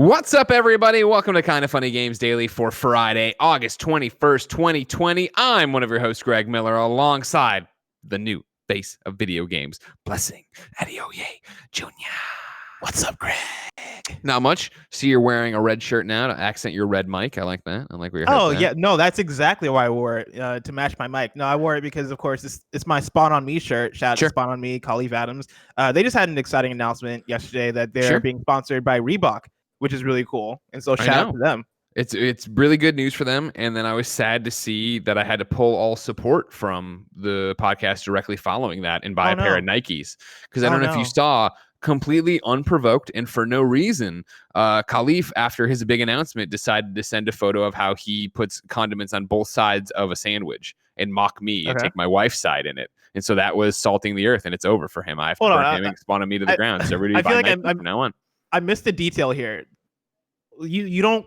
What's up, everybody? Welcome to Kinda Funny Games Daily for Friday, August 21st, 2020. I'm one of your hosts, Greg Miller, alongside the new face of video games, Blessing Adeoye Jr. What's up, Greg? Not much. See, you're wearing a red shirt now to accent your red mic. I like that. I like where your Oh, head's yeah. at. No, that's exactly why I wore it, to match my mic. No, I wore it because, of course, it's my Spawn on Me shirt. Shout out to Spawn on Me, Khalif Adams. They just had an exciting announcement yesterday that they're being sponsored by Reebok, which is really cool. And so shout out to them. It's really good news for them. And then I was sad to see that I had to pull all support from the podcast directly following that and buy a pair of Nikes. Because I don't know if you saw, completely unprovoked and for no reason, Khalif, after his big announcement, decided to send a photo of how he puts condiments on both sides of a sandwich and mock me and take my wife's side in it. And so that was salting the earth, and it's over for him. I have to burn him and Spawn on Me to the ground. So everybody buy Nikes from now on. I missed a detail here. You don't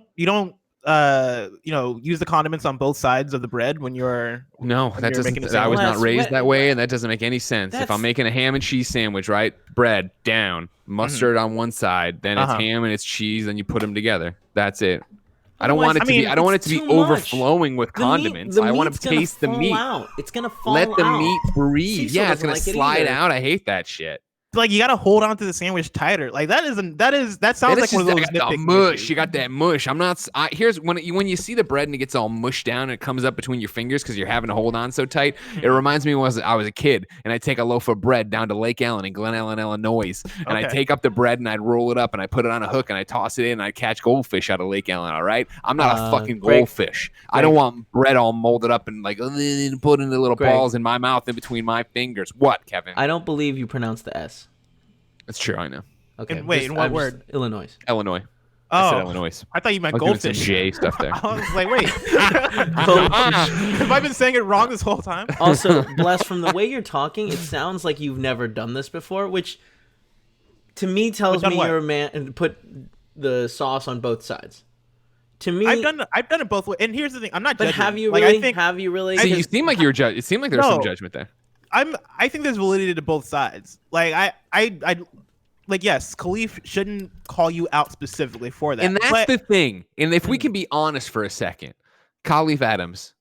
use the condiments on both sides of the bread when you're I was not raised that way, and that doesn't make any sense. If I'm making a ham and cheese sandwich, right, bread down, mustard on one side, then it's ham and it's cheese, and you put them together. That's it. I don't want it to be. I don't want it to be overflowing with condiments. I want to taste the meat. It's gonna fall out. Let the meat breathe. Yeah, it's gonna slide out. I hate that shit. Like, you gotta hold on to the sandwich tighter. Like that sounds like one of those mush. You got that mush. Here's when you see the bread and it gets all mushed down and it comes up between your fingers because you're having to hold on so tight. It reminds me when I was a kid and I'd take a loaf of bread down to Lake Ellen in Glen Ellen, Illinois, and I'd take up the bread and I'd roll it up and I put it on a hook and I toss it in and I'd catch goldfish out of Lake Ellen. All right, I'm not a fucking goldfish. I don't want bread all molded up and like put in the little balls in my mouth in between my fingers. What, Kevin? I don't believe you pronounced the S. That's true. I know. Okay. In what word? Illinois. Illinois. Oh, I said Illinois. I thought you meant goldfish. Some J stuff there. I was like, wait. Have I been saying it wrong this whole time? Also, Bless, from the way you're talking, it sounds like you've never done this before, which to me tells me you're a man and put the sauce on both sides. To me, I've done it both ways. And here's the thing: I'm not but judging. Have you really? Have you really? See, you seem like you were judging. It seemed like there was some judgment there. I think there's validity to both sides. Like I like, yes, Khalif shouldn't call you out specifically for that. And that's the thing. And if we can be honest for a second, Khalif Adams,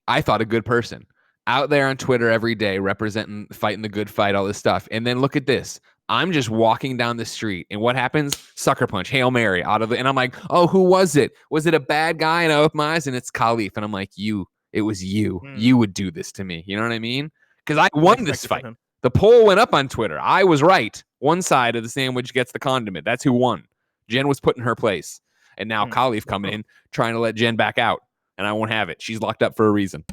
I thought a good person out there on Twitter every day representing, fighting the good fight, all this stuff. And then look at this. I'm just walking down the street, and what happens? Sucker punch, Hail Mary and I'm like, oh, who was it? Was it a bad guy? And I open my eyes, and it's Khalif. And I'm like, it was you. You would do this to me. You know what I mean? Because I won this fight. The poll went up on Twitter. I was right. One side of the sandwich gets the condiment. That's who won. Jen was put in her place. And now Khalif coming in, trying to let Jen back out. And I won't have it. She's locked up for a reason.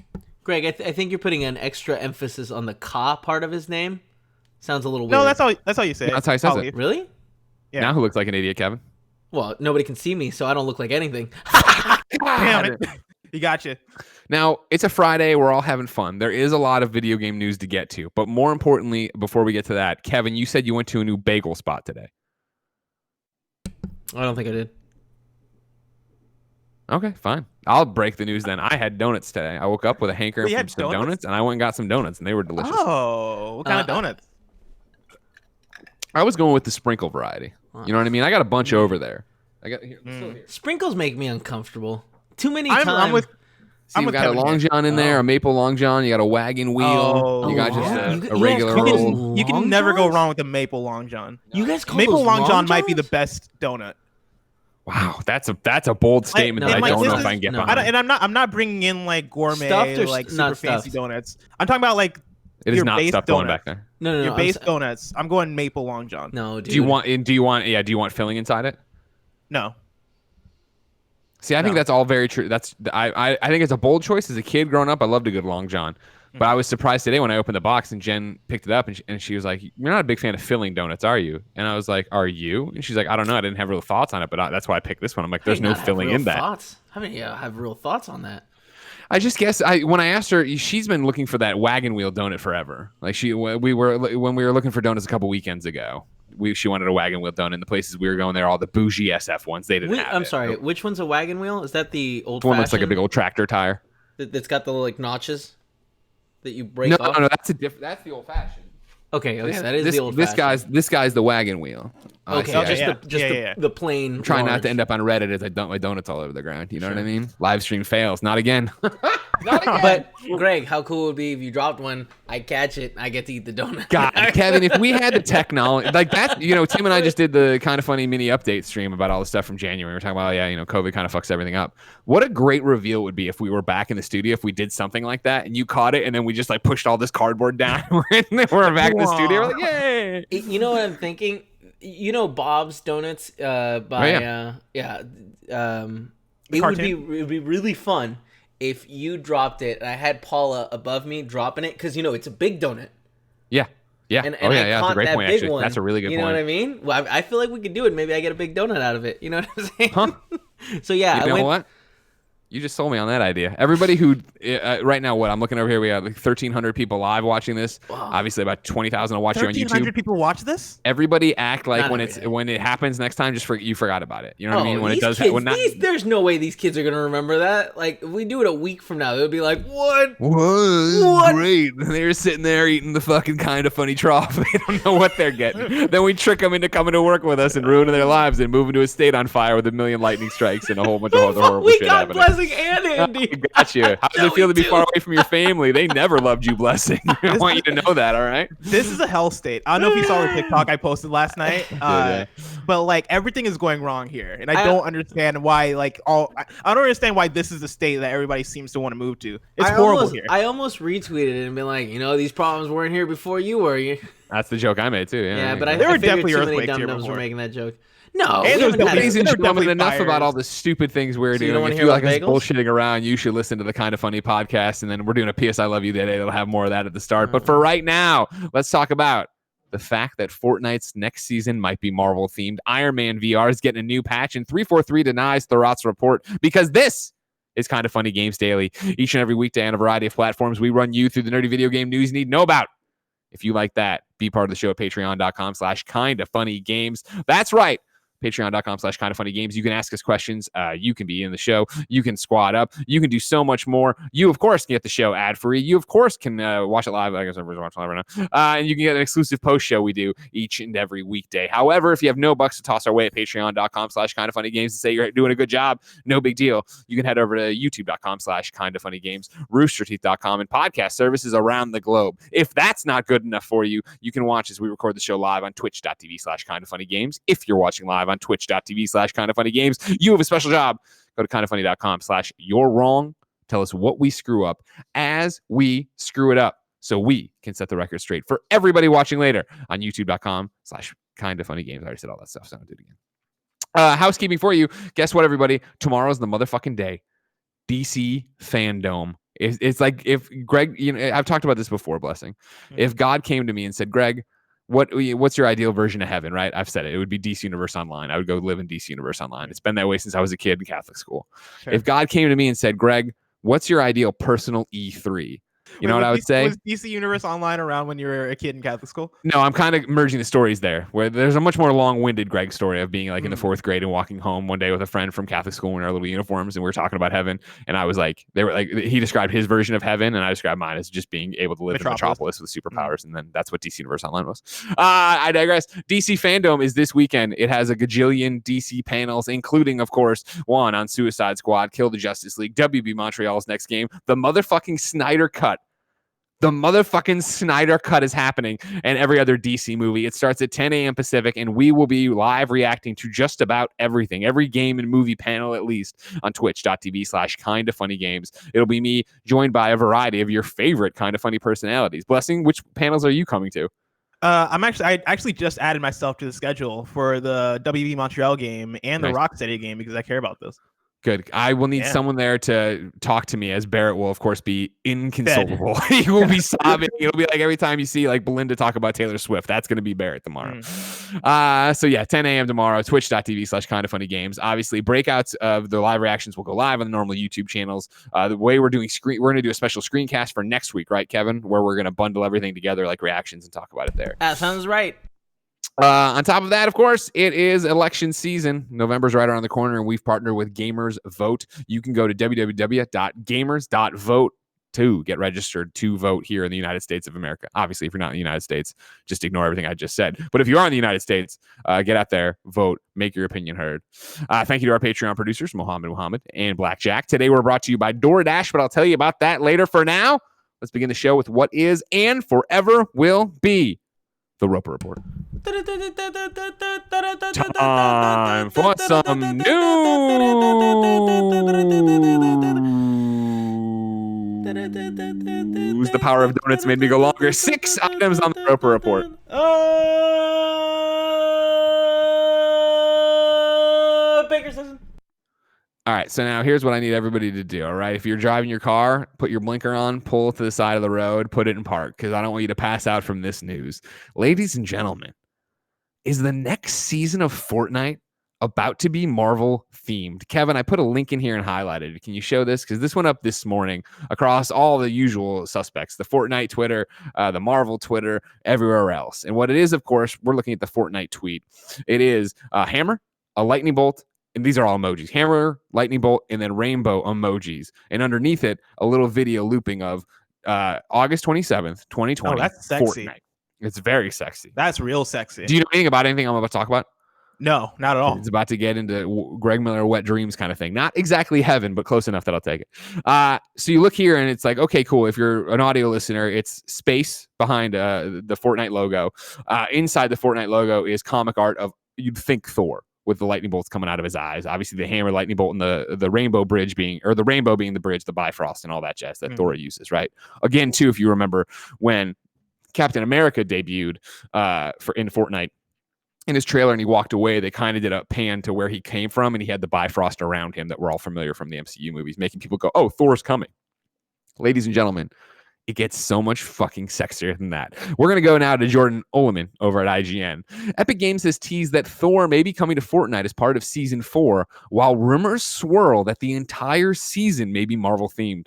Greg, I think you're putting an extra emphasis on the Ka part of his name. Sounds a little weird. No, that's how you say it. That's how he says it. Really? Yeah. Now who looks like an idiot, Kevin? Well, nobody can see me, so I don't look like anything. Damn it. You gotcha. Now, it's a Friday. We're all having fun. There is a lot of video game news to get to. But more importantly, before we get to that, Kevin, you said you went to a new bagel spot today. I don't think I did. Okay, fine. I'll break the news then. I had donuts today. I woke up with a hankering for some donuts, and I went and got some donuts, and they were delicious. Oh, what kind of donuts? I was going with the sprinkle variety. You know what I mean? I got a bunch over there. I got here. Sprinkles make me uncomfortable. Too many times. You got a Long John in there, a maple Long John. You got a wagon wheel. You got just a regular roll. You can never go wrong with a maple Long John. You guys call maple those Long John Johns? Might be the best donut. Wow, that's a bold statement that I don't know if I can get behind. And I'm not bringing in like gourmet, like super fancy donuts. I'm talking about like it is not stuff going back there. No. Your base donuts. I'm going maple Long John. No, dude. Do you want filling inside it? No. See, I think that's all very true. I think it's a bold choice. As a kid growing up, I loved a good Long John. But I was surprised today when I opened the box and Jen picked it up and she was like, "You're not a big fan of filling donuts, are you?" And I was like, "Are you?" And she's like, "I don't know. I didn't have real thoughts on it, but that's why I picked this one." I'm like, "There's no filling in that." How many have real thoughts on that? I just guess when I asked her, she's been looking for that wagon wheel donut forever. Like when we were looking for donuts a couple weekends ago. She wanted a wagon wheel donut in the places we were going there, all the bougie SF ones. They didn't have I'm sorry, which one's a wagon wheel? Is that the old one looks like a big old tractor tire? That's got the little like notches that you break off? No, that's the old fashioned. Okay, that is the old. This guy's the wagon wheel. Okay, the plain. I'm trying not to end up on Reddit as I dump my donuts all over the ground. You know what I mean? Live stream fails. Not again. Not again. But Greg, how cool would it be if you dropped one? I catch it. I get to eat the donut. God, Kevin, if we had the technology like that, Tim and I just did the Kind of Funny mini update stream about all the stuff from January. We're talking about, COVID kind of fucks everything up. What a great reveal it would be if we were back in the studio, if we did something like that and you caught it and then we just like pushed all this cardboard down. We're back in the studio. We're like, yay. You know what I'm thinking? Bob's Donuts it would be really fun if you dropped it and I had Paula above me dropping it because it's a big donut. Yeah. And that's a great point, actually. One, that's a really good point. You know what I mean? Well, I feel like we could do it. Maybe I get a big donut out of it. You know what I'm saying? Huh? So yeah, what? You just sold me on that idea. Everybody who right now, I'm looking over here, we have like 1,300 people live watching this. Wow. Obviously, about 20,000 will watch you on YouTube. 1,300 people watch this. Everybody act like when it happens next time, you forgot about it. You know what I mean? When it does, there's no way these kids are gonna remember that. Like if we do it a week from now, they'll be like, "What? What? Great!" They're sitting there eating the fucking Kind of Funny trough. They don't know what they're getting. Then we trick them into coming to work with us and ruining their lives and moving to a state on fire with a million lightning strikes and a whole bunch of other horrible shit happening. Blessing and Andy. Got you. How does it feel to be far away from your family? They never loved you, Blessing. I want you to know that, all right? This is a hell state. I don't know if you saw the TikTok I posted last night, but like everything is going wrong here, and I don't understand why. I don't understand why this is the state that everybody seems to want to move to. It's horrible here. I almost retweeted it and been like, these problems weren't here before you were. That's the joke I made too. Yeah, but I were definitely too many dum-dums were making that joke. No, ladies and gentlemen, enough about all the stupid things we're doing. If you like us bullshitting around, you should listen to the Kind of Funny podcast, and then we're doing a PS I Love You today. They'll have more of that at the start. But for right now, let's talk about the fact that Fortnite's next season might be Marvel themed. Iron Man VR is getting a new patch, and 343 denies Thorat's report because this is Kind of Funny Games Daily. Each and every weekday on a variety of platforms, we run you through the nerdy video game news you need to know about. If you like that, be part of the show at patreon.com/kindoffunnygames. That's right. Patreon.com/kindoffunnygames. You can ask us questions. You can be in the show. You can squad up. You can do so much more. You, of course, can get the show ad-free. You, of course, can watch it live. I guess everyone's watching live right now. And you can get an exclusive post show we do each and every weekday. However, if you have no bucks to toss our way at patreon.com/kindoffunnygames and say you're doing a good job, no big deal. You can head over to youtube.com/kindoffunnygames, roosterteeth.com, and podcast services around the globe. If that's not good enough for you, you can watch as we record the show live on twitch.tv/kindoffunnygames. If you're watching live on twitch.tv/kindoffunnygames, you have a special job. Go to kindoffunny.com/you're wrong. Tell us what we screw up as we screw it up so we can set the record straight for everybody watching later on youtube.com/kindoffunnygames. I already said all that stuff, so I don't do it again. Housekeeping for you. Guess what, everybody? Tomorrow's the motherfucking day. DC FanDome. It's like if Greg, I've talked about this before, Blessing. Mm-hmm. If God came to me and said, Greg, what's your ideal version of heaven, right? I've said it. It would be DC Universe Online. I would go live in DC Universe Online. It's been that way since I was a kid in Catholic school. Sure. If God came to me and said, Greg, what's your ideal personal E3? You know what I would say? Was DC Universe Online around when you were a kid in Catholic school? No, I'm kind of merging the stories there, where there's a much more long-winded Greg story of being like in the fourth grade and walking home one day with a friend from Catholic school in our little uniforms, and we were talking about heaven. And I was like, he described his version of heaven, and I described mine as just being able to live in Metropolis with superpowers. And then that's what DC Universe Online was. I digress. DC FanDome is this weekend. It has a gajillion DC panels, including, of course, one on Suicide Squad, Kill the Justice League, WB Montreal's next game, the motherfucking Snyder Cut. The motherfucking Snyder Cut is happening, and every other DC movie. It starts at 10 a.m. Pacific, and we will be live reacting to just about everything, every game and movie panel at least, on twitch.tv/kindoffunnygames. It'll be me joined by a variety of your favorite Kind of Funny personalities. Blessing, which panels are you coming to? I actually just added myself to the schedule for the WB Montreal game and the Rocksteady game because I care about this. Good. I will need someone there to talk to me, as Barrett will, of course, be inconsolable. He will be sobbing. It'll be like every time you see like Belinda talk about Taylor Swift, that's going to be Barrett tomorrow. So yeah, 10 a.m. tomorrow, twitch.tv/kindoffunnygames. Obviously, breakouts of the live reactions will go live on the normal YouTube channels. The way we're doing we're going to do a special screencast for next week, right, Kevin? Where we're going to bundle everything together like reactions and talk about it there. That sounds right. On top of that, of course, it is election season. November's right around the corner, and we've partnered with Gamers Vote. You can go to www.gamers.vote to get registered to vote here in the United States of America. Obviously, if you're not in the United States, just ignore everything I just said. But if you are in the United States, get out there, vote, make your opinion heard. Thank you to our Patreon producers, Muhammad, and Blackjack. Today, we're brought to you by DoorDash, but I'll tell you about that later. For now, let's begin the show with what is and forever will be the Roper Report. Time for some news. The power of donuts made me go longer. 6 items on the Roper Report. Baker's dozen. All right, so now here's what I need everybody to do, all right? If you're driving your car, put your blinker on, pull to the side of the road, put it in park, because I don't want you to pass out from this news. Ladies and gentlemen, is the next season of Fortnite about to be Marvel-themed? Kevin, I put a link in here and highlighted it. Can you show this? Because this went up this morning across all the usual suspects, the Fortnite Twitter, the Marvel Twitter, everywhere else. And what it is, of course, we're looking at the Fortnite tweet. It is a hammer, a lightning bolt, and these are all emojis. Hammer, lightning bolt, and then rainbow emojis. And underneath it, a little video looping of August 27th, 2020. Oh, that's sexy. Fortnite. It's very sexy. That's real sexy. Do you know anything about anything I'm about to talk about? No, not at all. It's about to get into Greg Miller wet dreams kind of thing. Not exactly heaven, but close enough that I'll take it. So you look here and it's like, okay, cool. If you're an audio listener, it's space behind the Fortnite logo. Inside the Fortnite logo is comic art of, you'd think, Thor, with the lightning bolts coming out of his eyes. Obviously, the hammer, lightning bolt, and the rainbow bridge being, or the rainbow being the bridge, the Bifrost, and all that jazz that Thor uses, right? Again, too, if you remember when Captain America debuted in Fortnite, in his trailer, and he walked away, they kind of did a pan to where he came from, and he had the Bifrost around him that we're all familiar from the MCU movies, making people go, oh, Thor's coming. Ladies and gentlemen, it gets so much fucking sexier than that. We're going to go now to Jordan Oleman over at IGN. Epic Games has teased that Thor may be coming to Fortnite as part of Season 4, while rumors swirl that the entire season may be Marvel-themed.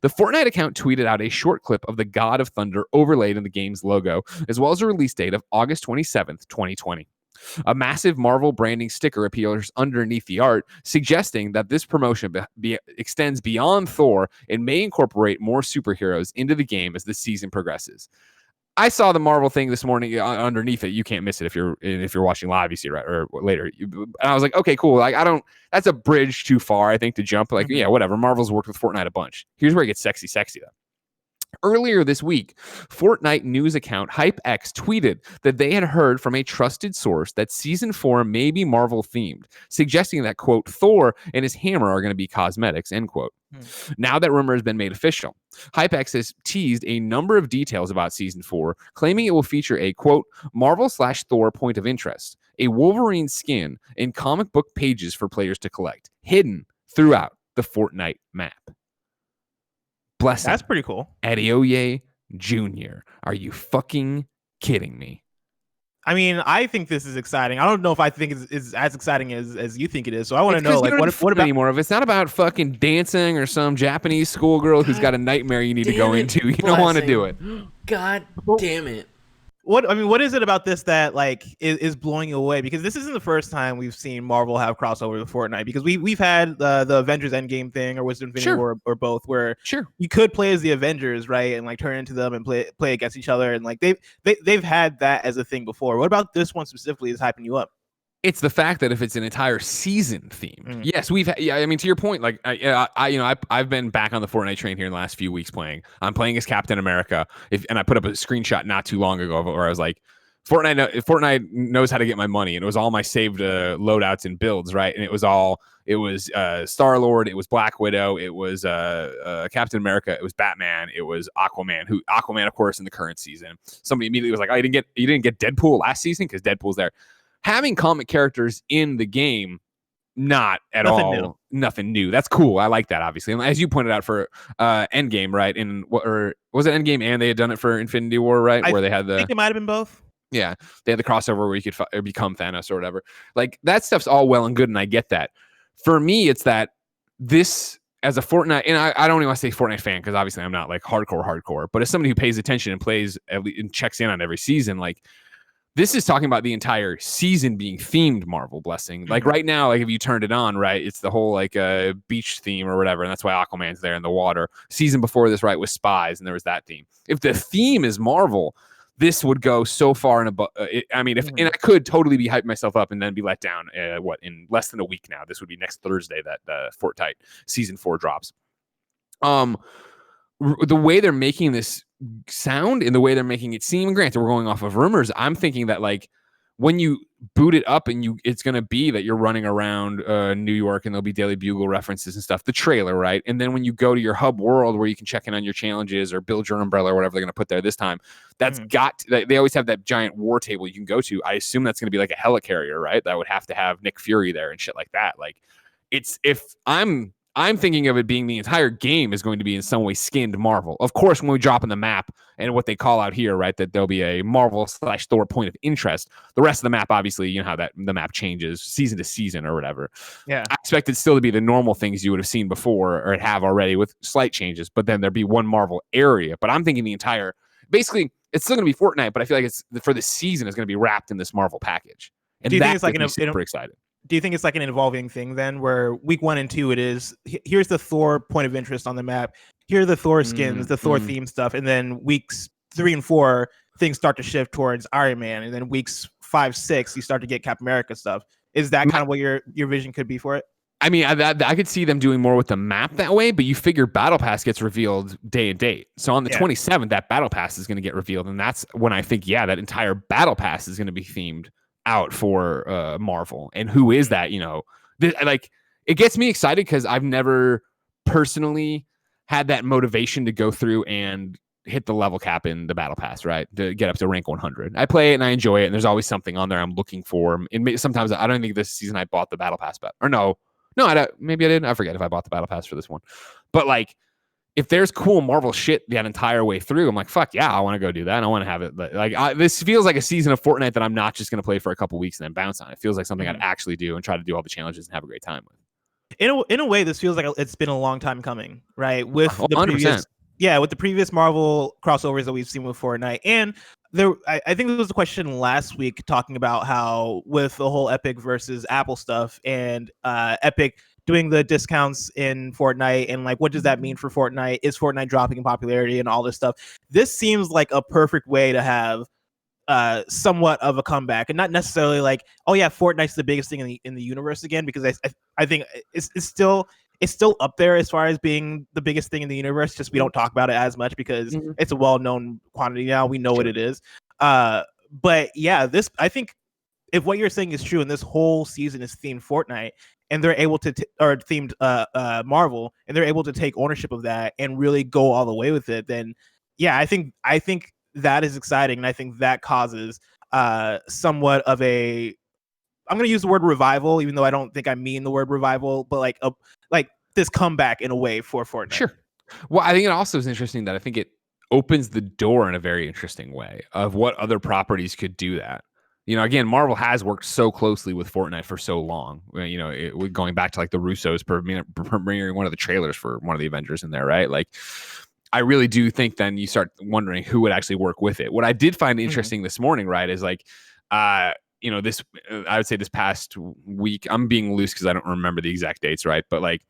The Fortnite account tweeted out a short clip of the God of Thunder overlaid in the game's logo, as well as a release date of August 27th, 2020. A massive Marvel branding sticker appears underneath the art, suggesting that this promotion extends beyond Thor and may incorporate more superheroes into the game as the season progresses. I saw the Marvel thing this morning underneath it. You can't miss it if you're watching live. You see it right or later. And I was like, okay, cool. Like, that's a bridge too far, I think, to jump. Like, yeah, whatever. Marvel's worked with Fortnite a bunch. Here's where it gets sexy though. Earlier this week, Fortnite news account HypeX tweeted that they had heard from a trusted source that Season 4 may be Marvel-themed, suggesting that, quote, Thor and his hammer are going to be cosmetics, end quote. Now that rumor has been made official, HypeX has teased a number of details about Season 4, claiming it will feature a, quote, Marvel/Thor point of interest, a Wolverine skin, and comic book pages for players to collect, hidden throughout the Fortnite map. Bless him. That's pretty cool. Adeoye Jr. Are you fucking kidding me? I mean, I think this is exciting. I don't know if I think it's as exciting as you think it is. So I want to know, like, what about anymore? If it's not about fucking dancing or some Japanese schoolgirl who's got a nightmare you need to go into, you don't want to do it. God damn it. What is it about this that like is blowing you away? Because this isn't the first time we've seen Marvel have crossover with Fortnite. Because we've had the Avengers Endgame thing or was it Infinity War or both, where you could play as the Avengers, right, and like turn into them and play against each other, and like they've had that as a thing before. What about this one specifically is hyping you up? It's the fact that if it's an entire season themed, yes, I mean, to your point, like I've been back on the Fortnite train here in the last few weeks playing. I'm playing as Captain America, and I put up a screenshot not too long ago where I was like, Fortnite knows how to get my money, and it was all my saved loadouts and builds, right? And it was Star-Lord, it was Black Widow, it was Captain America, it was Batman, it was Aquaman, of course, in the current season. Somebody immediately was like, oh, you didn't get Deadpool last season because Deadpool's there. Having comic characters in the game, not at all, nothing new. That's cool. I like that, obviously. And as you pointed out for Endgame, right? Or was it Endgame and they had done it for Infinity War, right? Where they had I think it might have been both. Yeah, they had the crossover where you could become Thanos or whatever. Like, that stuff's all well and good, and I get that. For me, it's that this, as a Fortnite, and I don't even want to say Fortnite fan because obviously I'm not like hardcore, but as somebody who pays attention and plays and checks in on every season, like, This is talking about the entire season being themed Marvel blessing. Like right now, like if you turned it on, right, it's the whole like beach theme or whatever, and that's why Aquaman's there in the water. Season before this, right, was spies, and there was that theme. If the theme is Marvel, this would go so far in I mean, and I could totally be hyping myself up and then be let down. In less than a week now? This would be next Thursday that Fortnite season 4 drops. The way they're making this sound and the way they're making it seem, granted we're going off of rumors, I'm thinking that like when you boot it up and it's going to be that you're running around New York and there'll be Daily Bugle references and stuff, the trailer, right? And then when you go to your hub world where you can check in on your challenges or build your umbrella or whatever they're going to put there this time, that's they always have that giant war table you can go to. I assume that's going to be like a helicarrier, right? That would have to have Nick Fury there and shit like that. Like I'm thinking of it being the entire game is going to be in some way skinned Marvel. Of course, when we drop in the map and what they call out here, right, that there'll be a Marvel/Thor point of interest. The rest of the map, obviously, you know how that the map changes season to season or whatever. Yeah, I expect it still to be the normal things you would have seen before or have already with slight changes, but then there'd be one Marvel area. But I'm thinking the entire, basically, it's still going to be Fortnite, but I feel like it's for this season is going to be wrapped in this Marvel package. And do you think it's like super excited? Do you think it's like an evolving thing then where week 1 and 2 it is here's the Thor point of interest on the map, here are the Thor skins, the Thor theme stuff, and then weeks 3 and 4 things start to shift towards Iron Man, and then weeks 5, 6 you start to get Captain America stuff. Is that kind of what your vision could be for it? I mean, I could see them doing more with the map that way, but you figure Battle Pass gets revealed day and date. So on the 27th, that Battle Pass is going to get revealed, and that's when I think, that entire Battle Pass is going to be themed out for Marvel. And who is that? You know, like it gets me excited because I've never personally had that motivation to go through and hit the level cap in the Battle Pass, right? To get up to rank 100. I play it and I enjoy it, and there's always something on there I'm looking for. And sometimes I don't think this season I bought the Battle Pass, maybe I did. I forget if I bought the Battle Pass for this one, but like, if there's cool Marvel shit that entire way through, I'm like, fuck yeah, I want to go do that. I want to have it. This feels like a season of Fortnite that I'm not just going to play for a couple weeks and then bounce on. It feels like something I'd actually do and try to do all the challenges and have a great time with. In a way, this feels like it's been a long time coming, right? With 100%. With the previous Marvel crossovers that we've seen with Fortnite. And I think there was a question last week talking about how with the whole Epic versus Apple stuff and Epic doing the discounts in Fortnite and like, what does that mean for Fortnite? Is Fortnite dropping in popularity and all this stuff? This seems like a perfect way to have somewhat of a comeback, and not necessarily like, oh yeah, Fortnite's the biggest thing in the universe again, because I think it's still up there as far as being the biggest thing in the universe. Just we don't talk about it as much because it's a well-known quantity now. We know what it is. But yeah, I think if what you're saying is true, and this whole season is themed Fortnite, and they're able to or themed Marvel, and they're able to take ownership of that and really go all the way with it, then yeah, I think that is exciting, and I think that causes somewhat of a, I'm going to use the word revival, even though I don't think I mean the word revival, but like this comeback in a way for Fortnite. Sure. Well, I think it also is interesting that I think it opens the door in a very interesting way of what other properties could do that. You know, again, Marvel has worked so closely with Fortnite for so long. You know, going back to like the Russos premiering one of the trailers for one of the Avengers in there, right? Like, I really do think then you start wondering who would actually work with it. What I did find interesting this morning, right, is like, you know, this, I would say this past week, I'm being loose because I don't remember the exact dates, right? But like,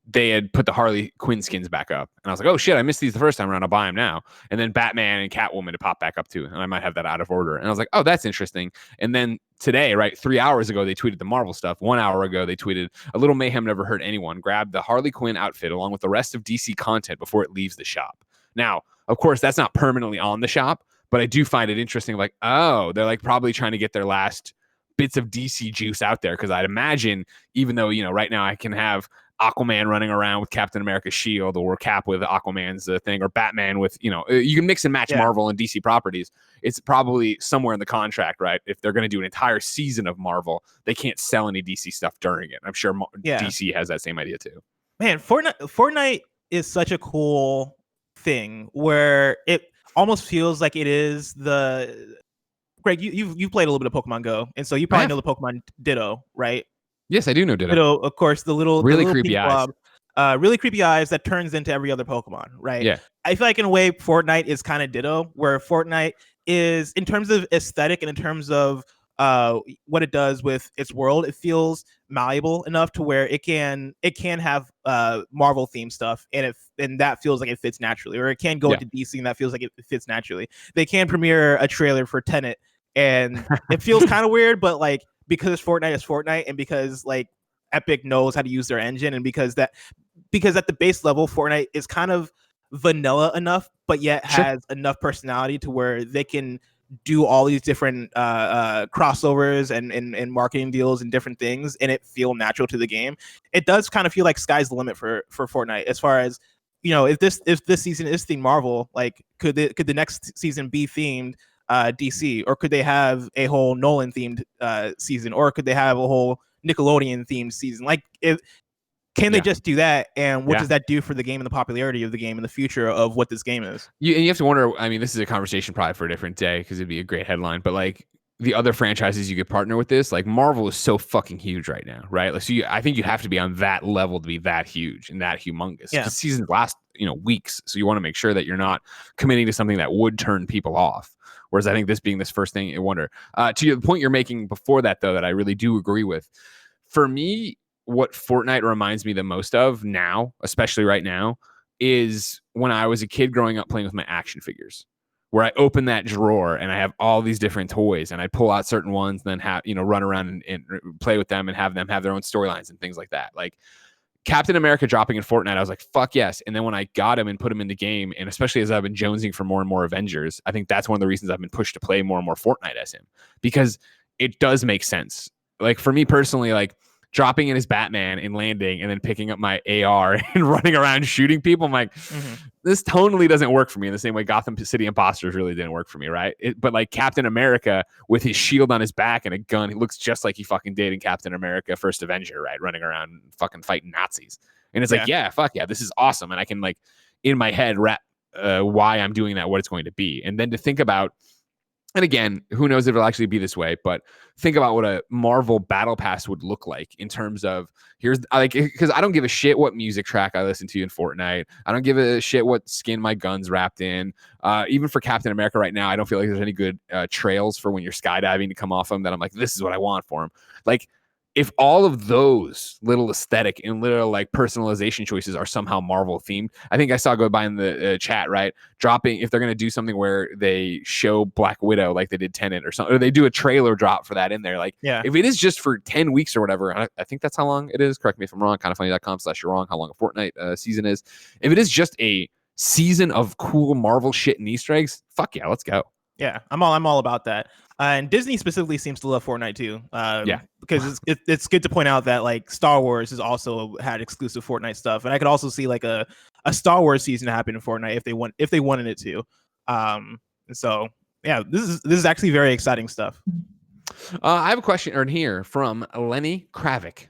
they had put the Harley Quinn skins back up, and I was like, oh shit, I missed these the first time around, I'll buy them now. And then Batman and Catwoman to pop back up too, and I might have that out of order. And I was like, oh, that's interesting. And then today, right, 3 hours ago, they tweeted the Marvel stuff. 1 hour ago, they tweeted, a little mayhem never hurt anyone, grabbed the Harley Quinn outfit along with the rest of DC content before it leaves the shop. Now, of course, that's not permanently on the shop, but I do find it interesting, like, oh, they're like probably trying to get their last bits of DC juice out there, because I'd imagine, even though, you know, right now I can have Aquaman running around with Captain America's shield, or Cap with Aquaman's thing, or Batman with, you know, you can mix and match Marvel and DC properties. It's probably somewhere in the contract, right? If they're going to do an entire season of Marvel, they can't sell any DC stuff during it. I'm sure DC has that same idea too. Man, Fortnite is such a cool thing where it almost feels like it is the... Greg, you've played a little bit of Pokemon Go, and so you probably know the Pokemon Ditto, right? Yes, I do know Ditto. Ditto, of course, the little creepy eyes. really creepy eyes that turns into every other Pokemon, right? Yeah. I feel like in a way Fortnite is kind of ditto, where Fortnite is in terms of aesthetic and in terms of what it does with its world, it feels malleable enough to where it can have Marvel themed stuff, and that feels like it fits naturally, or it can go into DC and that feels like it fits naturally. They can premiere a trailer for Tenet and it feels kind of weird, but like because Fortnite is Fortnite, and because like Epic knows how to use their engine, and because at the base level Fortnite is kind of vanilla enough, but yet has enough personality to where they can do all these different crossovers and marketing deals and different things, and it feel natural to the game. It does kind of feel like sky's the limit for Fortnite as far as, you know, if this season is themed Marvel, like could the next season be themed DC, or could they have a whole Nolan themed season, or could they have a whole Nickelodeon themed season? Like, can they just do that? And what does that do for the game and the popularity of the game and the future of what this game is? You have to wonder. I mean, this is a conversation probably for a different day because it'd be a great headline. But like the other franchises you could partner with this, like Marvel is so fucking huge right now, right? Like, so I think you have to be on that level to be that huge and that humongous. Yeah. Seasons last, weeks, so you want to make sure that you're not committing to something that would turn people off. Whereas I think this being this first thing, I wonder. To the point you're making before that, though, that I really do agree with. For me, what Fortnite reminds me the most of now, especially right now, is when I was a kid growing up playing with my action figures, where I open that drawer and I have all these different toys and I pull out certain ones and then have, run around and play with them and have them have their own storylines and things like that. Like Captain America dropping in Fortnite, I was like, fuck yes. And then when I got him and put him in the game, and especially as I've been jonesing for more and more Avengers, I think that's one of the reasons I've been pushed to play more and more Fortnite as him, because it does make sense. Like for me personally, like dropping in as Batman and landing and then picking up my AR and running around shooting people, I'm like, this totally doesn't work for me in the same way Gotham City Imposters really didn't work for me, right? But like Captain America with his shield on his back and a gun, he looks just like he fucking did in Captain America First Avenger, right? Running around fucking fighting Nazis. And it's like, yeah, fuck yeah, this is awesome. And I can like in my head wrap why I'm doing that, what it's going to be. And then to think about, and again, who knows if it'll actually be this way, but think about what a Marvel Battle Pass would look like in terms of because I don't give a shit what music track I listen to in Fortnite. I don't give a shit what skin my gun's wrapped in. Even for Captain America right now, I don't feel like there's any good trails for when you're skydiving to come off them that I'm like, this is what I want for him. Like, if all of those little aesthetic and little like personalization choices are somehow Marvel themed, I think I saw go by in the chat, right? Dropping, if they're going to do something where they show Black Widow like they did Tenet or something, or they do a trailer drop for that in there. Like, if it is just for 10 weeks or whatever, I think that's how long it is. Correct me if I'm wrong, kindoffunny.com/you're wrong, how long a Fortnite season is. If it is just a season of cool Marvel shit and Easter eggs, fuck yeah, let's go. Yeah, I'm all about that. And Disney specifically seems to love Fortnite too. Because it's good to point out that like Star Wars has also had exclusive Fortnite stuff, and I could also see like a Star Wars season happen in Fortnite if they wanted it to. And so yeah, this is actually very exciting stuff. I have a question in here from Lenny Kravic.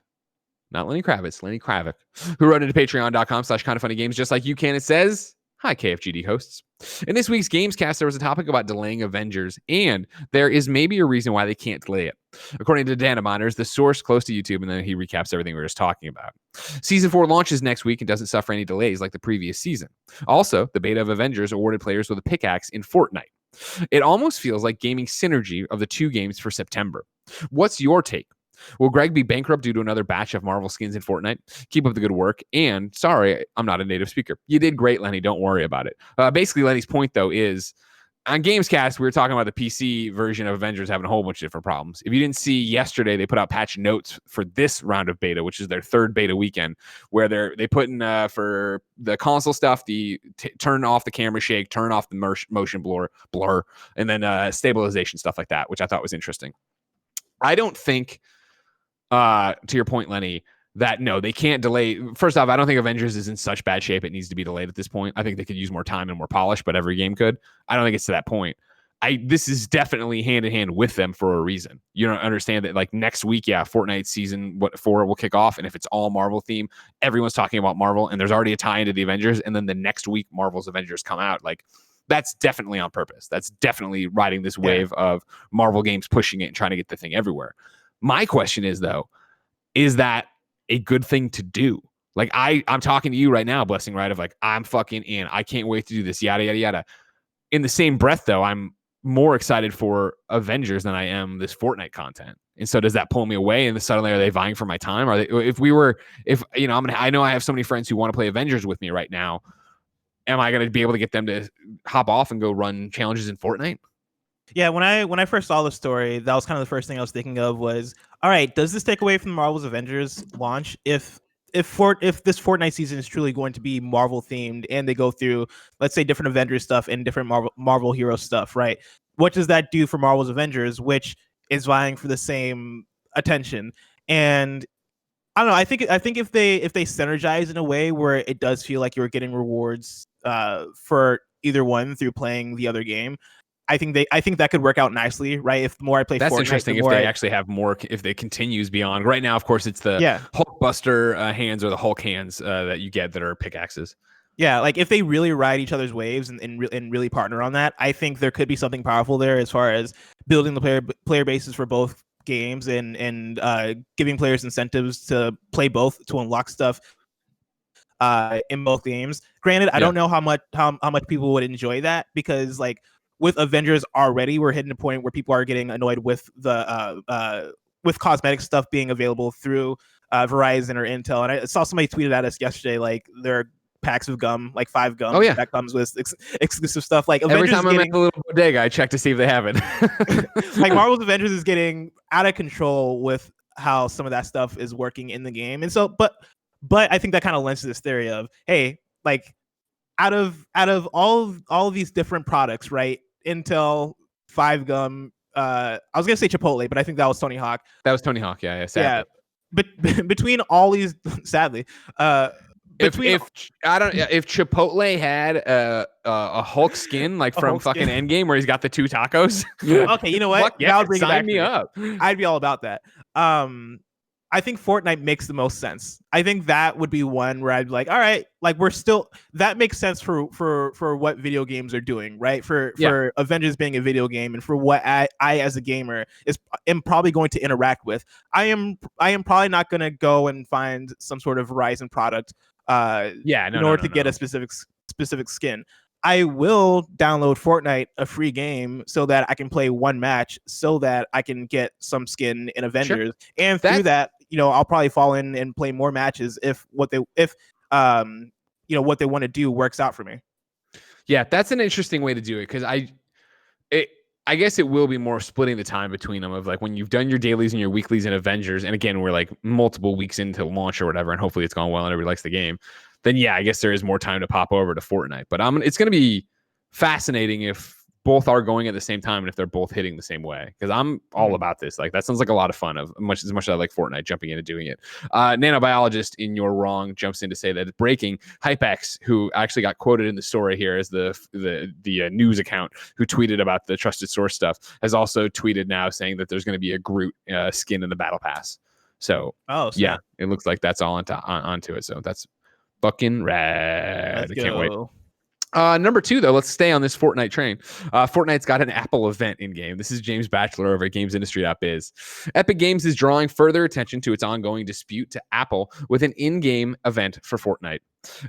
Not Lenny Kravitz, Lenny Kravic, who wrote into patreon.com/kindoffunnygames, just like you can. It says, hi, KFGD hosts. In this week's Gamescast, there was a topic about delaying Avengers, and there is maybe a reason why they can't delay it. According to Data Monitors, the source close to YouTube, and then he recaps everything we were just talking about. Season 4 launches next week and doesn't suffer any delays like the previous season. Also, the beta of Avengers awarded players with a pickaxe in Fortnite. It almost feels like gaming synergy of the two games for September. What's your take? Will Greg be bankrupt due to another batch of Marvel skins in Fortnite? Keep up the good work. And sorry, I'm not a native speaker. You did great, Lenny. Don't worry about it. Basically, Lenny's point, though, is on Gamescast, we were talking about the PC version of Avengers having a whole bunch of different problems. If you didn't see yesterday, they put out patch notes for this round of beta, which is their third beta weekend, where they put in for the console stuff, turn off the camera shake, turn off the motion blur, and then stabilization, stuff like that, which I thought was interesting. I don't think... to your point, Lenny, that no, they can't delay. First off, I don't think Avengers is in such bad shape it needs to be delayed at this point. I think they could use more time and more polish, but every game could. I don't think it's to that point. This is definitely hand in hand with them for a reason. You don't understand that like next week, Fortnite season 4 will kick off, and if it's all Marvel theme, everyone's talking about Marvel, and there's already a tie into the Avengers, and then the next week Marvel's Avengers come out. Like that's definitely on purpose. That's definitely riding this wave of Marvel games pushing it and trying to get the thing everywhere. My question is, though, is that a good thing to do? Like I'm talking to you right now, Blessing, right? Of like, I'm fucking in. I can't wait to do this, yada, yada, yada. In the same breath, though, I'm more excited for Avengers than I am this Fortnite content. And so does that pull me away? And suddenly, are they vying for my time? Are they? If you know, I know I have so many friends who want to play Avengers with me right now. Am I going to be able to get them to hop off and go run challenges in Fortnite? Yeah, when I first saw the story, that was kind of the first thing I was thinking of was, all right, does this take away from Marvel's Avengers launch? If this Fortnite season is truly going to be Marvel themed and they go through, let's say, different Avengers stuff and different Marvel hero stuff, right? What does that do for Marvel's Avengers, which is vying for the same attention? And I don't know. I think if they synergize in a way where it does feel like you're getting rewards for either one through playing the other game, I think that could work out nicely, right? If the more I play that's Fortnite, interesting. If they actually have more, if it continues beyond right now, of course, it's the Hulkbuster hands or the Hulk hands that you get that are pickaxes. Yeah, like if they really ride each other's waves and really partner on that, I think there could be something powerful there as far as building the player bases for both games and giving players incentives to play both to unlock stuff in both games. Granted, I don't know how much people would enjoy that, because like with Avengers already, we're hitting a point where people are getting annoyed with the with cosmetic stuff being available through Verizon or Intel. And I saw somebody tweeted at us yesterday, like there are packs of gum, like 5 gum that comes with exclusive stuff. Like every Avengers time I'm at the little bodega, I check to see if they have it. Like Marvel's Avengers is getting out of control with how some of that stuff is working in the game. And so, but I think that kind of lends to this theory of, hey, like out of all of these different products, right? Intel, 5 gum, I was gonna say Chipotle, but I think that was Tony Hawk. That was Tony Hawk, yeah, sadly. Yeah. But between all these, sadly, if Chipotle had a Hulk skin like from fucking Endgame where he's got the 2 tacos, okay, you know what? Yeah, bring sign me up. I'd be all about that. I think Fortnite makes the most sense. I think that would be one where I'd be like, all right, like that makes sense for what video games are doing, right? For Avengers being a video game and for what I as a gamer am probably going to interact with. I am probably not going to go and find some sort of Verizon product in order to get a specific skin. I will download Fortnite, a free game, so that I can play one match, so that I can get some skin in Avengers. Sure. And through that, I'll probably fall in and play more matches if what they want to do works out for me. Yeah, that's an interesting way to do it, because I guess it will be more splitting the time between them of like when you've done your dailies and your weeklies in Avengers, and again, we're like multiple weeks into launch or whatever, and hopefully it's gone well and everybody likes the game. Then I guess there is more time to pop over to Fortnite. But it's going to be fascinating if both are going at the same time and if they're both hitting the same way, because I'm all about this. Like, that sounds like a lot of fun, as much as I like Fortnite jumping in and doing it. Nanobiologist in Your Wrong jumps in to say that breaking HypeX, who actually got quoted in the story here as the news account who tweeted about the trusted source stuff, has also tweeted now saying that there's going to be a Groot skin in the battle pass. So yeah, it looks like that's all onto it. So that's fucking rad. I can't wait. Number 2, though, let's stay on this Fortnite train. Fortnite's got an Apple event in game. This is James Batchelor over at GamesIndustry.biz. Epic Games is drawing further attention to its ongoing dispute to Apple with an in-game event for Fortnite.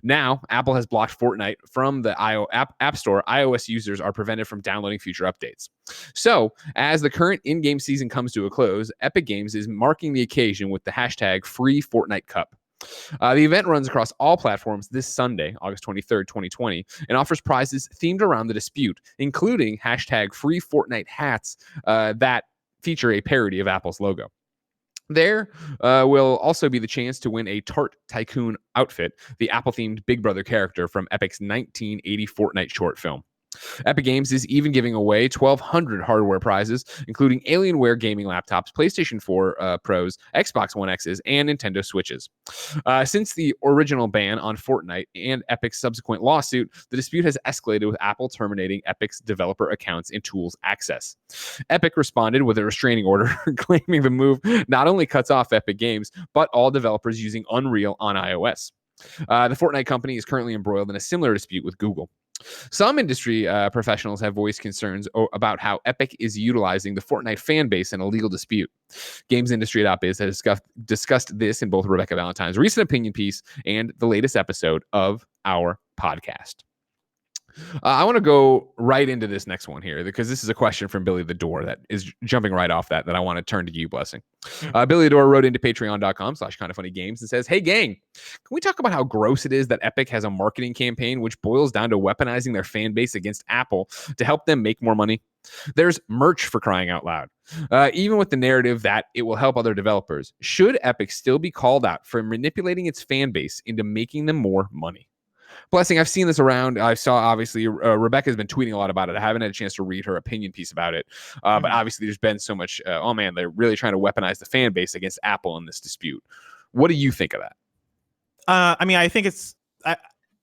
Now, Apple has blocked Fortnite from the App Store. iOS users are prevented from downloading future updates. So, as the current in-game season comes to a close, Epic Games is marking the occasion with the hashtag #FreeFortniteCup. The event runs across all platforms this Sunday, August 23rd, 2020, and offers prizes themed around the dispute, including hashtag Free Fortnite hats that feature a parody of Apple's logo. There will also be the chance to win a Tart Tycoon outfit, the Apple-themed Big Brother character from Epic's 1980 Fortnite short film. Epic Games is even giving away 1,200 hardware prizes, including Alienware gaming laptops, PlayStation 4 Pros, Xbox One X's, and Nintendo Switches. Since the original ban on Fortnite and Epic's subsequent lawsuit, the dispute has escalated with Apple terminating Epic's developer accounts and tools access. Epic responded with a restraining order, claiming the move not only cuts off Epic Games, but all developers using Unreal on iOS. The Fortnite company is currently embroiled in a similar dispute with Google. Some industry professionals have voiced concerns about how Epic is utilizing the Fortnite fan base in a legal dispute. GamesIndustry.biz has discussed this in both Rebecca Valentine's recent opinion piece and the latest episode of our podcast. I want to go right into this next one here because this is a question from Billy the Door that is jumping right off that I want to turn to you, Blessing. Billy the Door wrote into patreon.com/kindoffunnygames and says, "Hey gang, can we talk about how gross it is that Epic has a marketing campaign which boils down to weaponizing their fan base against Apple to help them make more money? There's merch for crying out loud. Even with the narrative that it will help other developers, should Epic still be called out for manipulating its fan base into making them more money?" Blessing, I've seen this around. I saw, obviously, Rebecca's been tweeting a lot about it. I haven't had a chance to read her opinion piece about it. But obviously, there's been so much, oh man, they're really trying to weaponize the fan base against Apple in this dispute. What do you think of that? I mean, I think it's...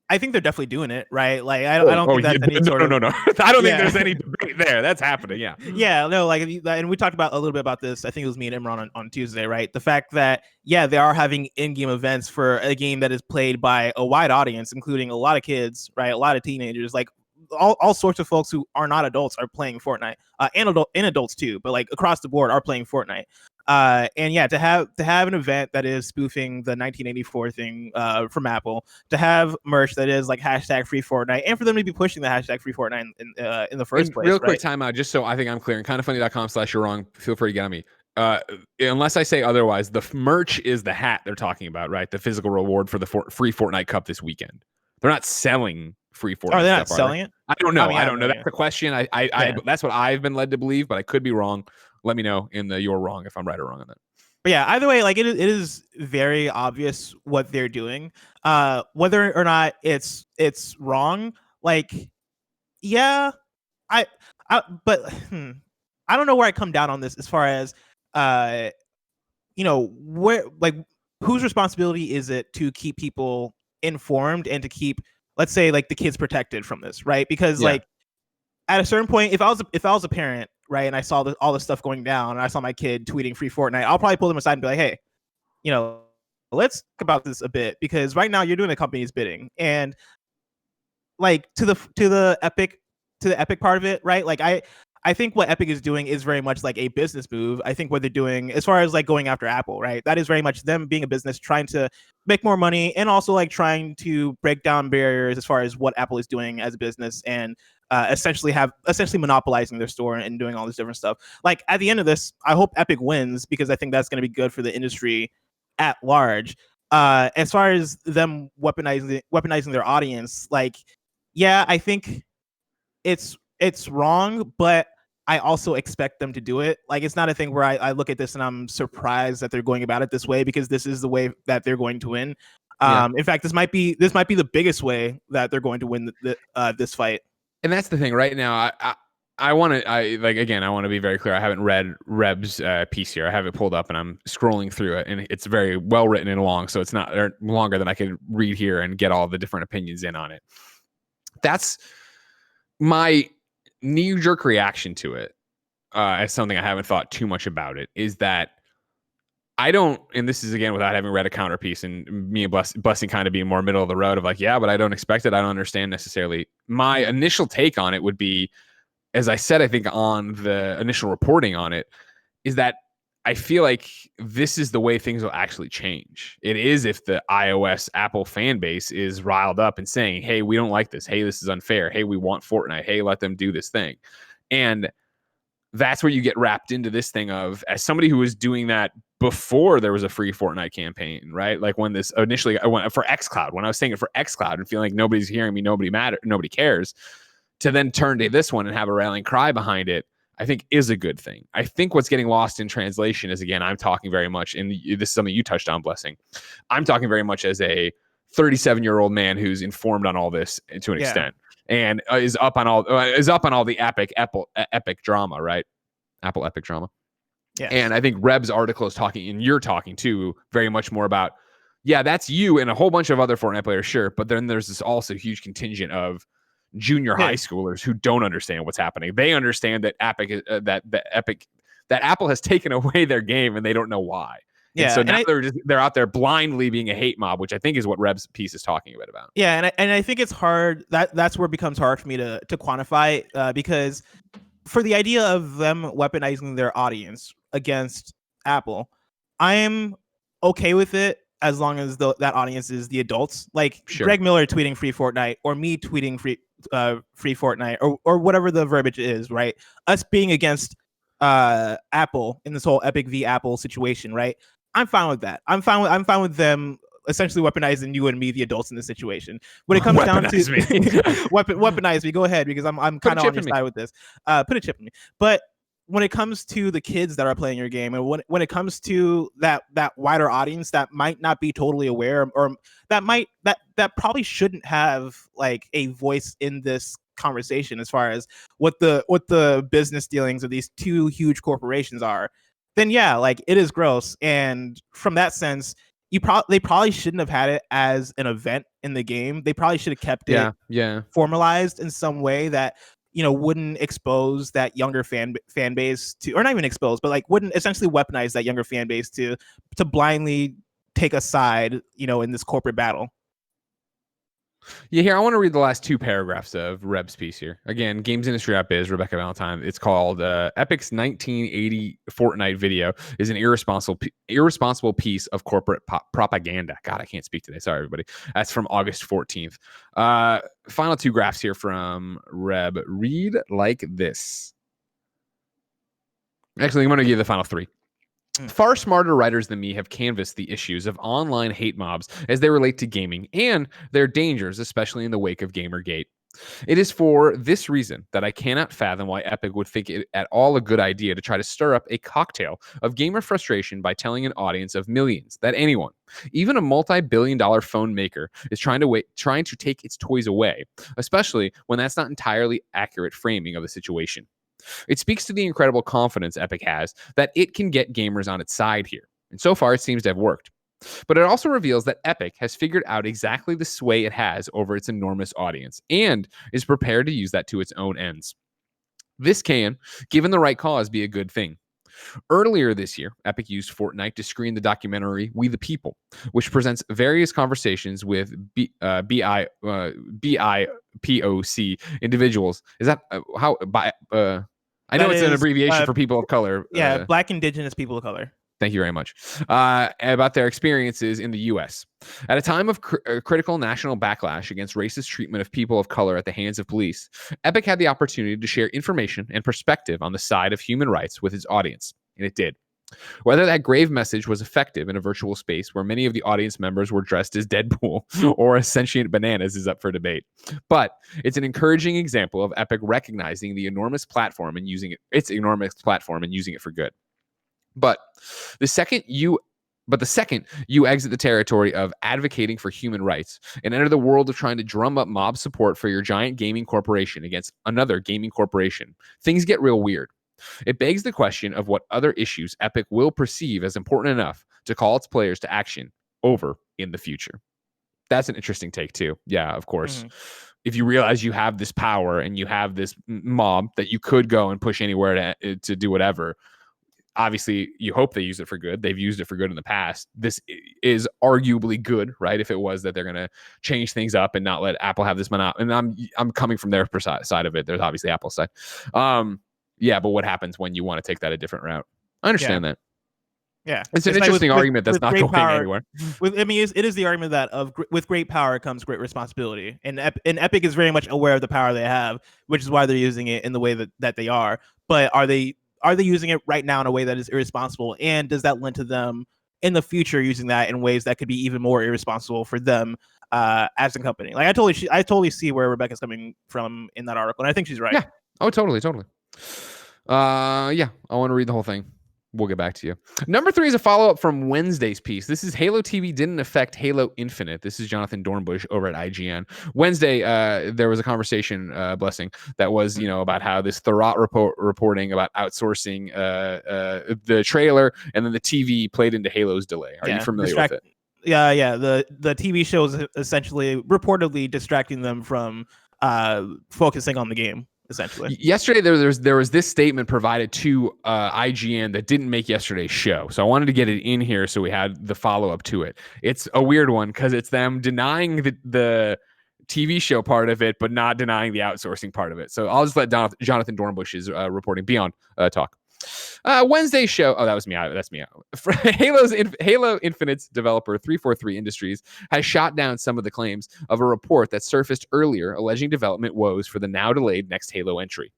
I think they're definitely doing it, right? Like, I don't think that's any sort of... No. I don't think there's any debate there. That's happening, yeah. Yeah, no, like, and we talked about a little bit about this. I think it was me and Imran on Tuesday, right? The fact that, yeah, they are having in-game events for a game that is played by a wide audience, including a lot of kids, right? A lot of teenagers, like all sorts of folks who are not adults are playing Fortnite, and adults too, but like across the board are playing Fortnite. And yeah, to have an event that is spoofing the 1984 thing from Apple, to have merch that is like hashtag free Fortnite, and for them to be pushing the hashtag free Fortnite in the first place. Real quick timeout, just so I think I'm clear. And kindoffunny.com/you're wrong. Feel free to get on me. Unless I say otherwise, the merch is the hat they're talking about, right? The physical reward for the free Fortnite Cup this weekend. They're not selling free Fortnite. Are they not selling it? I don't know. I don't know. That's the question. I that's what I've been led to believe, but I could be wrong. Let me know in the you're wrong if I'm right or wrong on that. But yeah, either way, like it is very obvious what they're doing. Whether or not it's wrong, like, yeah, but I don't know where I come down on this as far as where, like, whose responsibility is it to keep people informed and to keep, let's say, like, the kids protected from this, right? Because like at a certain point, if I was a parent, right, and I saw all this stuff going down, and I saw my kid tweeting free Fortnite, I'll probably pull them aside and be like, hey, let's talk about this a bit, because right now you're doing the company's bidding, and like to the Epic part of it, right? Like I think what Epic is doing is very much like a business move. I think what they're doing, as far as like going after Apple, right, that is very much them being a business trying to make more money, and also like trying to break down barriers as far as what Apple is doing as a business, and essentially monopolizing their store and doing all this different stuff. Like, at the end of this, I hope Epic wins, because I think that's going to be good for the industry at large. As far as them weaponizing their audience, like, yeah, I think it's wrong, but I also expect them to do it. Like, it's not a thing where I look at this and I'm surprised that they're going about it this way, because this is the way that they're going to win. In fact, this might be the biggest way that they're going to win this fight. And that's the thing right now. I want to be very clear. I haven't read Reb's piece here. I have it pulled up and I'm scrolling through it, and it's very well written and long. So it's not longer than I could read here and get all the different opinions in on it. That's my knee-jerk reaction to it, as something I haven't thought too much about it, is that I don't, and this is again without having read a counter piece, and me and Blessing kind of being more middle of the road of like, yeah, but I don't expect it. I don't understand necessarily. My initial take on it would be, as I said, I think on the initial reporting on it, is that I feel like this is the way things will actually change. It is if the iOS Apple fan base is riled up and saying, hey, we don't like this. Hey, this is unfair. Hey, we want Fortnite. Hey, let them do this thing. And that's where you get wrapped into this thing of, as somebody who was doing that before there was a free Fortnite campaign, right? Like when this initially, I went for xCloud, when I was saying it for xCloud and feeling like nobody's hearing me, nobody cares, to then turn to this one and have a rallying cry behind it, I think is a good thing. I think what's getting lost in translation is, again, I'm talking very much, and this is something you touched on, Blessing. I'm talking very much as a 37-year-old man who's informed on all this to an extent, and is up on all the epic drama, right? Apple epic drama. Yeah. And I think Reb's article is talking, and you're talking too, very much more about, yeah, that's you and a whole bunch of other Fortnite players, sure, but then there's this also huge contingent of junior high schoolers who don't understand what's happening. They understand that Apple has taken away their game, and they don't know why. Yeah, and so now they're out there blindly being a hate mob, which I think is what Reb's piece is talking a bit about. Yeah, and I think it's hard. That's where it becomes hard for me to quantify because for the idea of them weaponizing their audience against Apple, I am okay with it as long as that audience is the adults. Like Greg Miller tweeting free Fortnite, or me tweeting free Fortnite, or whatever the verbiage is, right? Us being against Apple in this whole Epic v Apple situation, right? I'm fine with that. I'm fine with them essentially weaponizing you and me, the adults in this situation. When it comes down to weaponize me, go ahead, because I'm kind of on your side with this. Put a chip in me. But when it comes to the kids that are playing your game, and when it comes to that wider audience that might not be totally aware, or that probably shouldn't have like a voice in this conversation as far as what the business dealings of these two huge corporations are, then yeah, like it is gross. And from that sense, they probably shouldn't have had it as an event in the game. They probably should have kept it formalized in some way that, you know, wouldn't expose that younger fan base to, or not even expose, but like wouldn't essentially weaponize that younger fan base to blindly take a side, you know, in this corporate battle. Yeah, here, I want to read the last two paragraphs of Reb's piece here. Again, Games Industry Biz, Rebecca Valentine. It's called Epic's 1980 Fortnite video is an irresponsible piece of corporate propaganda. God, I can't speak today. Sorry, everybody. That's from August 14th. Final two graphs here from Reb. Read like this. Actually, I'm going to give you the final three. Far smarter writers than me have canvassed the issues of online hate mobs as they relate to gaming and their dangers, especially in the wake of Gamergate. It is for this reason that I cannot fathom why Epic would think it at all a good idea to try to stir up a cocktail of gamer frustration by telling an audience of millions that anyone, even a multi-billion-dollar phone maker, is trying to take its toys away, especially when that's not entirely accurate framing of the situation. It speaks to the incredible confidence Epic has that it can get gamers on its side here. And so far, it seems to have worked. But it also reveals that Epic has figured out exactly the sway it has over its enormous audience and is prepared to use that to its own ends. This can, given the right cause, be a good thing. Earlier this year, Epic used Fortnite to screen the documentary We the People, which presents various conversations with BIPOC individuals. Is that how? I know it's an abbreviation for people of color. Yeah, Black Indigenous people of color. Thank you very much. About their experiences in the U.S. At a time of critical national backlash against racist treatment of people of color at the hands of police, Epic had the opportunity to share information and perspective on the side of human rights with its audience, and it did. Whether that grave message was effective in a virtual space where many of the audience members were dressed as Deadpool or as sentient bananas is up for debate. But it's an encouraging example of Epic recognizing the enormous platform and using it for good. But the second you exit the territory of advocating for human rights and enter the world of trying to drum up mob support for your giant gaming corporation against another gaming corporation, things get real weird. It begs the question of what other issues Epic will perceive as important enough to call its players to action over in the future. That's an interesting take too. Yeah, of course. Mm-hmm. If you realize you have this power and you have this mob that you could go and push anywhere to do whatever, obviously you hope they use it for good. They've used it for good in the past. This is arguably good, right? If it was that they're going to change things up and not let Apple have this monopoly. And I'm coming from their side of it. There's obviously Apple's side. Yeah, but what happens when you want to take that a different route? I understand that. Yeah, it's an interesting argument that's not going anywhere. It is the argument that with great power comes great responsibility, and Epic is very much aware of the power they have, which is why they're using it in the way that they are. But are they using it right now in a way that is irresponsible? And does that lend to them in the future using that in ways that could be even more irresponsible for them as a company? Like I totally see where Rebecca's coming from in that article, and I think she's right. Yeah. Oh, totally. Yeah, I want to read the whole thing. We'll get back to you. Number 3 is a follow-up from Wednesday's piece. This is Halo TV didn't affect Halo Infinite. This is Jonathan Dornbush over at IGN. Wednesday, there was a conversation, Blessing, that was, about how this Thurrott reporting about outsourcing the trailer and then the TV played into Halo's delay. Are you familiar with it? Yeah. The TV show is essentially reportedly distracting them from focusing on the game. essentially. Yesterday, there was this statement provided to IGN that didn't make yesterday's show. So I wanted to get it in here so we had the follow-up to it. It's a weird one because it's them denying the TV show part of it, but not denying the outsourcing part of it. So I'll just let Jonathan Dornbush is reporting beyond talk. Wednesday's show. Oh, that was me. That's me. Halo Infinite's developer 343 Industries has shot down some of the claims of a report that surfaced earlier alleging development woes for the now delayed next Halo entry.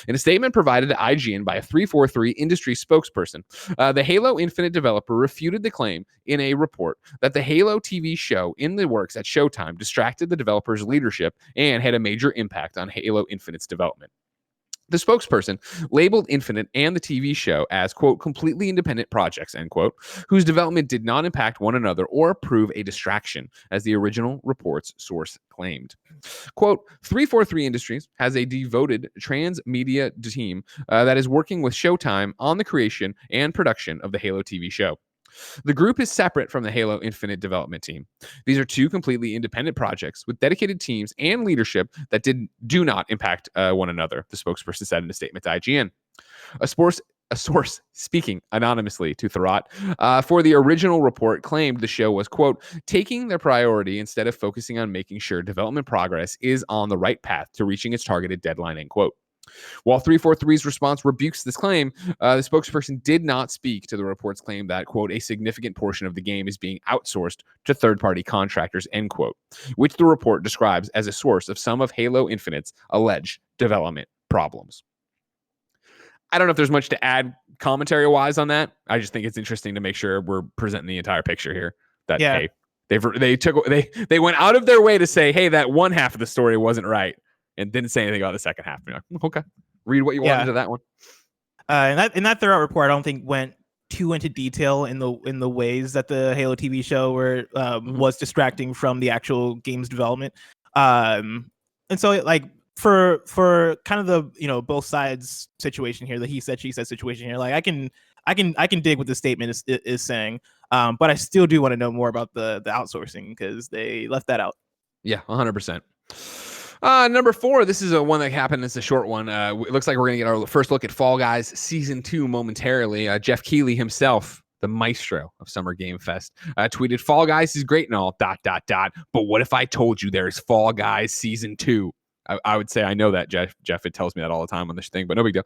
In a statement provided to IGN by a 343 Industry spokesperson, the Halo Infinite developer refuted the claim in a report that the Halo TV show in the works at Showtime distracted the developer's leadership and had a major impact on Halo Infinite's development. The spokesperson labeled Infinite and the TV show as, quote, completely independent projects, end quote, whose development did not impact one another or prove a distraction, as the original report's source claimed. Quote, 343 Industries has a devoted transmedia team that is working with Showtime on the creation and production of the Halo TV show. The group is separate from the Halo Infinite development team. These are two completely independent projects with dedicated teams and leadership that do not impact one another, the spokesperson said in a statement to IGN. A source speaking anonymously to Thurrott for the original report claimed the show was, quote, taking their priority instead of focusing on making sure development progress is on the right path to reaching its targeted deadline, end quote. While 343's response rebukes this claim, the spokesperson did not speak to the report's claim that, quote, a significant portion of the game is being outsourced to third-party contractors, end quote, which the report describes as a source of some of Halo Infinite's alleged development problems. I don't know if there's much to add commentary-wise on that. I just think it's interesting to make sure we're presenting the entire picture here. That hey, they went out of their way to say, hey, that one half of the story wasn't right, and didn't say anything about the second half. Like, okay, read what you want into that one. In that thorough report, I don't think went too into detail in the ways that the Halo TV show was distracting from the actual game's development. And so like for kind of the both sides situation here, the he said she said situation here, like I can dig what the statement is saying, but I still do want to know more about the outsourcing because they left that out. Yeah, 100%. Number 4, this is one that happened. It's a short one. It looks like we're going to get our first look at Fall Guys Season 2 momentarily. Jeff Keighley himself, the maestro of Summer Game Fest, tweeted, Fall Guys is great and all, ... But what if I told you there's Fall Guys Season 2? I would say I know that, Jeff. It tells me that all the time on this thing, but no big deal.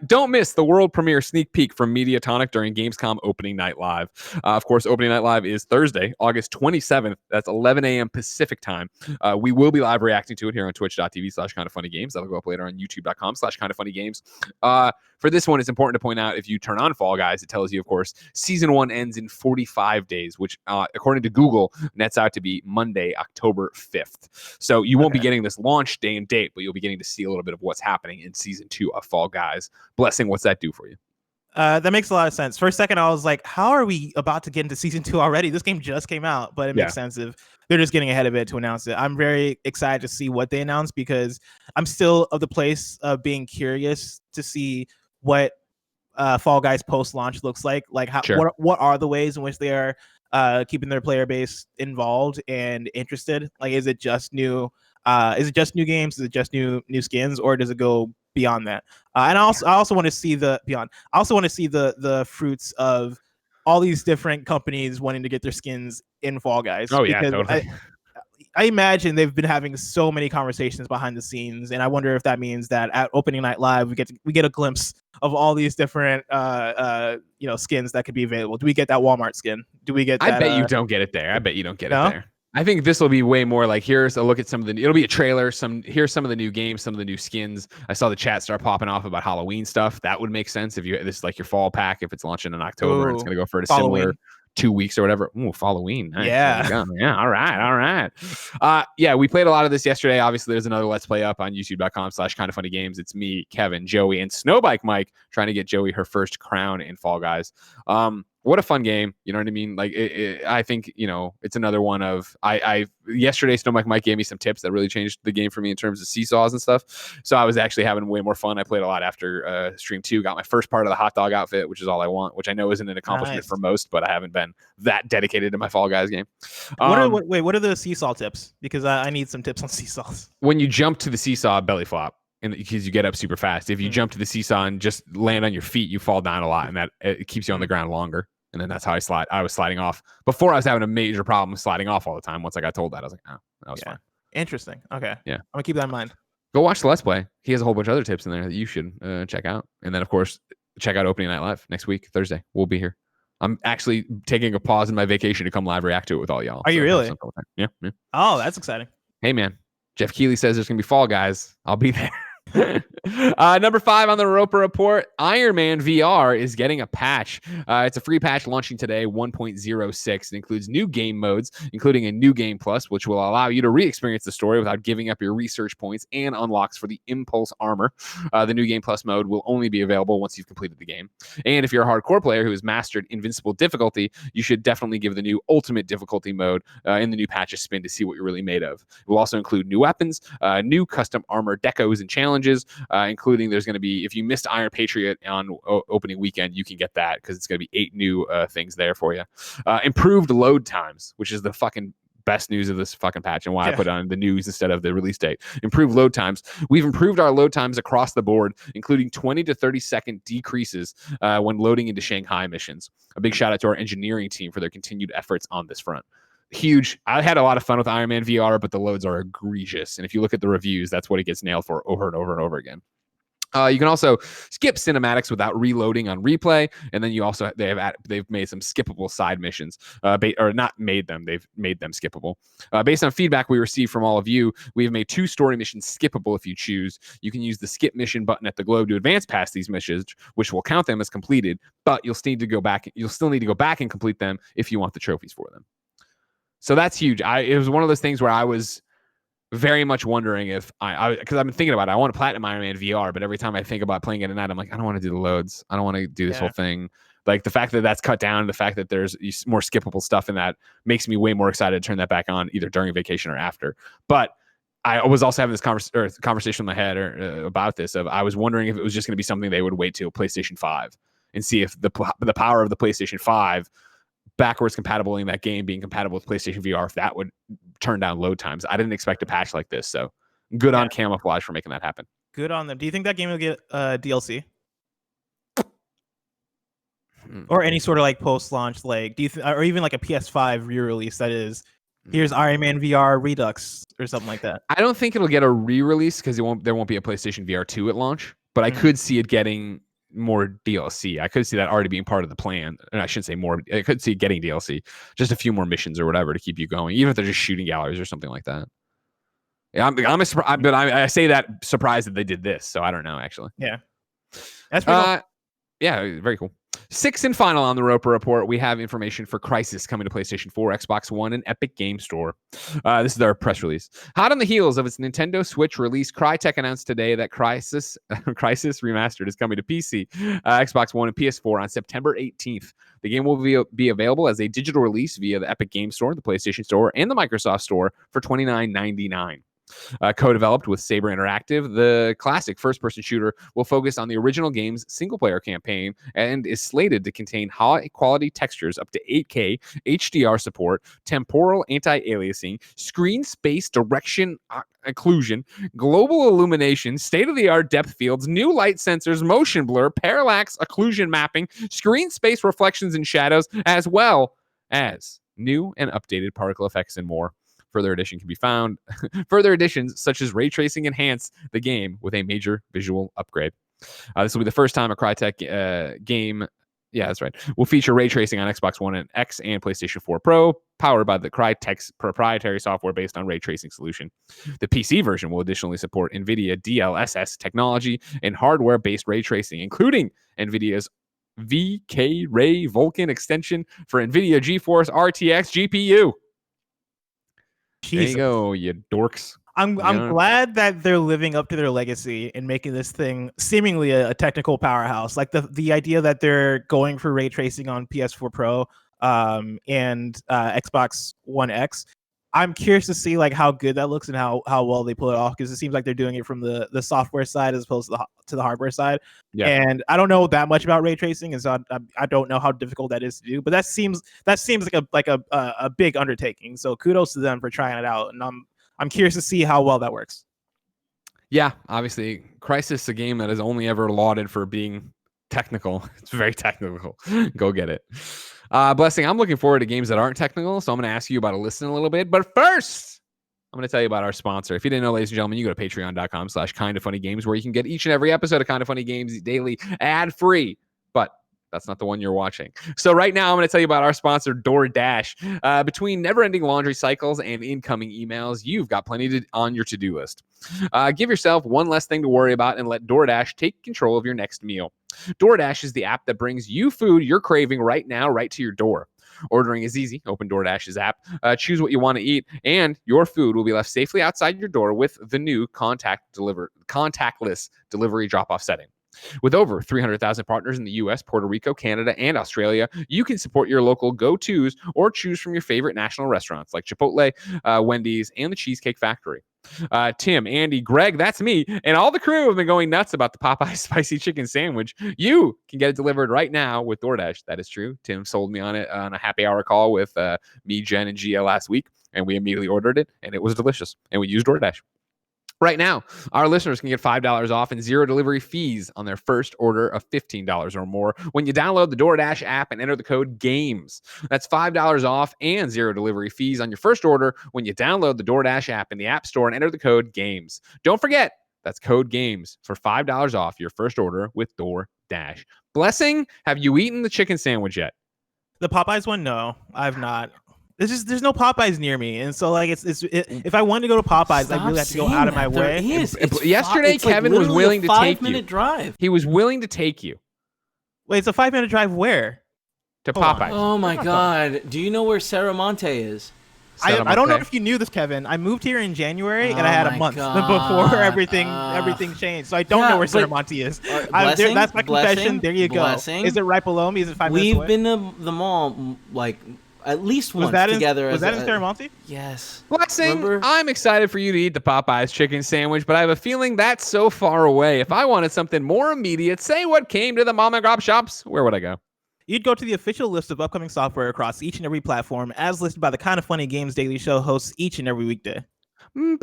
Don't miss the world premiere sneak peek from Mediatonic during Gamescom Opening Night Live. Of course, Opening Night Live is Thursday, August 27th. That's 11 a.m. Pacific time. We will be live reacting to it here on twitch.tv/kindoffunnygames. That'll go up later on youtube.com/kindoffunnygames. For this one, it's important to point out, if you turn on Fall Guys, it tells you, of course, Season 1 ends in 45 days, which, according to Google, nets out to be Monday, October 5th. So you won't be getting this launch day and date, but you'll be getting to see a little bit of what's happening in Season 2 of Fall Guys. Blessing, what's that do for you? That makes a lot of sense. For a second, I was like, how are we about to get into Season 2 already? This game just came out, but it makes sense if they're just getting ahead of it to announce it. I'm very excited to see what they announce because I'm still of the place of being curious to see what Fall Guys post-launch looks like. Like, how, what are the ways in which they are keeping their player base involved and interested? Like, is it just new? Is it just new games? Is it just new skins, or does it go beyond that? And I also want to see the beyond. I also want to see the fruits of all these different companies wanting to get their skins in Fall Guys. Oh yeah, totally. I imagine they've been having so many conversations behind the scenes, and I wonder if that means that at Opening Night Live we get a glimpse of all these different skins that could be available. Do we get that Walmart skin? Do we get that? I bet you don't get it there. I bet you don't get it there. I think this will be way more like, here's a look at some of the, it'll be a trailer. Here's some of the new games, some of the new skins. I saw the chat start popping off about Halloween stuff. That would make sense if this is like your fall pack, if it's launching in October and it's going to go for a similar 2 weeks or whatever. Ooh, Halloween. Nice. Yeah. Yeah. All right. We played a lot of this yesterday. Obviously, there's another Let's Play up on youtube.com/kindoffunnygames. It's me, Kevin, Joey, and Snowbike Mike trying to get Joey her first crown in Fall Guys. What a fun game. You know what I mean? Like, I think, it's another one of, yesterday, Snowbike Mike gave me some tips that really changed the game for me in terms of seesaws and stuff. So I was actually having way more fun. I played a lot after stream 2, got my first part of the hot dog outfit, which is all I want, which I know isn't an accomplishment for most, but I haven't been that dedicated to my Fall Guys game. What are the seesaw tips? Because I need some tips on seesaws. When you jump to the seesaw, belly flop. and because you get up super fast. If you jump to the seesaw and just land on your feet, you fall down a lot, and that it keeps you on the ground longer. And then that's how I was sliding off. Before I was having a major problem sliding off all the time. Once I got told that, I was like, oh, that was fine. Interesting. Okay. Yeah. I'm gonna keep that in mind. Go watch the Let's Play. He has a whole bunch of other tips in there that you should check out. And then, of course, check out Opening Night Live next week, Thursday. We'll be here. I'm actually taking a pause in my vacation to come live react to it with all y'all. Are you really? Yeah. Oh, that's exciting. Hey, man. Jeff Keighley says there's going to be Fall Guys. I'll be there. Number 5 on the Roper Report, Iron Man VR is getting a patch. It's a free patch launching today, 1.06. It includes new game modes, including a new game plus, which will allow you to re-experience the story without giving up your research points, and unlocks for the Impulse armor. The new game plus mode will only be available once you've completed the game. And if you're a hardcore player who has mastered Invincible difficulty, you should definitely give the new Ultimate difficulty mode in the new patch a spin to see what you're really made of. It will also include new weapons, new custom armor decos and challenges, including there's going to be, if you missed Iron Patriot on opening weekend, you can get that because it's going to be 8 new things there for you. Improved load times, which is the fucking best news of this fucking patch and why I put on the news instead of the release date. Improved load times. We've improved our load times across the board, including 20 to 30 second decreases when loading into Shanghai missions. A big shout out to our engineering team for their continued efforts on this front. Huge. I had a lot of fun with Iron Man VR, but the loads are egregious. And if you look at the reviews, that's what it gets nailed for over and over and over again. You can also skip cinematics without reloading on replay, and then you also they've made some skippable side missions, or not made them. They've made them skippable. Based on feedback we received from all of you, we have made 2 story missions skippable if you choose. You can use the skip mission button at the globe to advance past these missions, which will count them as completed. But you'll still need to go back and complete them if you want the trophies for them. So that's huge. It was one of those things where I was very much wondering if because I've been thinking about it. I want to platinum Iron Man VR, but every time I think about playing it at night, I'm like, I don't want to do the loads. I don't want to do this whole thing. Like the fact that that's cut down, the fact that there's more skippable stuff in that makes me way more excited to turn that back on either during vacation or after. But I was also having this conversation in my head about this. I was wondering if it was just going to be something they would wait till PlayStation 5 and see if the power of the PlayStation 5 backwards compatible in that game being compatible with PlayStation VR, if that would turn down load times. I didn't expect a patch like this, so good on Camouflage for making that happen. Good on them. Do you think that game will get DLC or any sort of like post-launch, like or even like a PS5 re-release that is, here's Iron Man VR Redux or something like that? I don't think it'll get a re-release because there won't be a PlayStation VR 2 at launch, but I could see it getting more DLC. I could see that already being part of the plan. And I shouldn't say more. I could see getting DLC, just a few more missions or whatever to keep you going, even if they're just shooting galleries or something like that. Yeah, but I say that surprised that they did this, so I don't know actually. Yeah, that's pretty cool. Yeah, very cool. 6th and final on the Roper Report, we have information for Crysis coming to PlayStation 4, Xbox One, and Epic Game Store. This is our press release. Hot on the heels of its Nintendo Switch release, Crytek announced today that Crysis Remastered is coming to PC, Xbox One, and PS4 on September 18th. The game will be available as a digital release via the Epic Game Store, the PlayStation Store, and the Microsoft Store for $29.99. Co-developed with Saber Interactive, the classic first-person shooter will focus on the original game's single-player campaign and is slated to contain high-quality textures up to 8K, HDR support, temporal anti-aliasing, screen space direction occlusion, global illumination, state-of-the-art depth fields, new light sensors, motion blur, parallax occlusion mapping, screen space reflections and shadows, as well as new and updated particle effects and more. Further additions such as ray tracing enhance the game with a major visual upgrade. This will be the first time a Crytek game, that's right, will feature ray tracing on Xbox One and X and PlayStation 4 Pro, powered by the Crytek's proprietary software based on ray tracing solution. The PC version will additionally support NVIDIA DLSS technology and hardware-based ray tracing, including NVIDIA's VK Ray Vulkan extension for NVIDIA GeForce RTX GPU. Jesus. There you go, you dorks. I'm glad that they're living up to their legacy and making this thing seemingly a technical powerhouse. Like the idea that they're going for ray tracing on PS4 Pro and Xbox One X. I'm curious to see like how good that looks and how well they pull it off, because it seems like they're doing it from the software side as opposed to the hardware side. Yeah. And I don't know that much about ray tracing, and so I don't know how difficult that is to do. But that seems like a big undertaking. So kudos to them for trying it out, and I'm curious to see how well that works. Yeah, obviously, Crysis, a game that is only ever lauded for being technical. It's very technical. Go get it. Blessing, I'm looking forward to games that aren't technical, so I'm going to ask you about a list in a little bit. But first, I'm going to tell you about our sponsor. If you didn't know, ladies and gentlemen, you go to patreon.com/kindafunnygames, where you can get each and every episode of Kinda Funny Games daily ad-free. But that's not the one you're watching. So right now, I'm going to tell you about our sponsor, DoorDash. Between never-ending laundry cycles and incoming emails, you've got plenty on your to-do list. Give yourself one less thing to worry about and let DoorDash take control of your next meal. DoorDash is the app that brings you food you're craving right now, right to your door. Ordering is easy. Open DoorDash's app, choose what you want to eat, and your food will be left safely outside your door with the new contactless delivery drop-off setting. With over 300,000 partners in the U.S., Puerto Rico, Canada, and Australia, you can support your local go-tos or choose from your favorite national restaurants like Chipotle, Wendy's, and the Cheesecake Factory. Tim, Andy, Greg, that's me, and all the crew have been going nuts about the Popeye spicy chicken sandwich. You can get it delivered right now with DoorDash. That is true. Tim sold me on it on a happy hour call with me, Jen, and Gia last week, and we immediately ordered it, and it was delicious, and we used DoorDash. Right now, our listeners can get $5 off and zero delivery fees on their first order of $15 or more when you download the DoorDash app and enter the code GAMES. That's $5 off and zero delivery fees on your first order when you download the DoorDash app in the App Store and enter the code GAMES. Don't forget, that's code GAMES for $5 off your first order with DoorDash. Blessing, have you eaten the chicken sandwich yet? The Popeyes one? No, I've not. There's no Popeyes near me, and so like if I wanted to go to Popeyes, I really have to go out of my way. Yesterday, Kevin was willing to take you. 5-minute drive. He was willing to take you. Wait, it's a 5-minute drive where? To Popeyes. Oh my God! Do you know where Serramonte is? I don't know if you knew this, Kevin. I moved here in January, and I had a month before everything changed. So I don't know where Serramonte is. That's my confession. There you go. Is it right below me? Is it 5 minutes away? We've been to the mall like at least once together. Was that in Serramonte? Yes. Blessing, I'm excited for you to eat the Popeyes chicken sandwich, but I have a feeling that's so far away. If I wanted something more immediate, say what came to the mom and pop shops, where would I go? You'd go to the official list of upcoming software across each and every platform, as listed by the Kinda Funny Games Daily Show hosts each and every weekday. Yeah.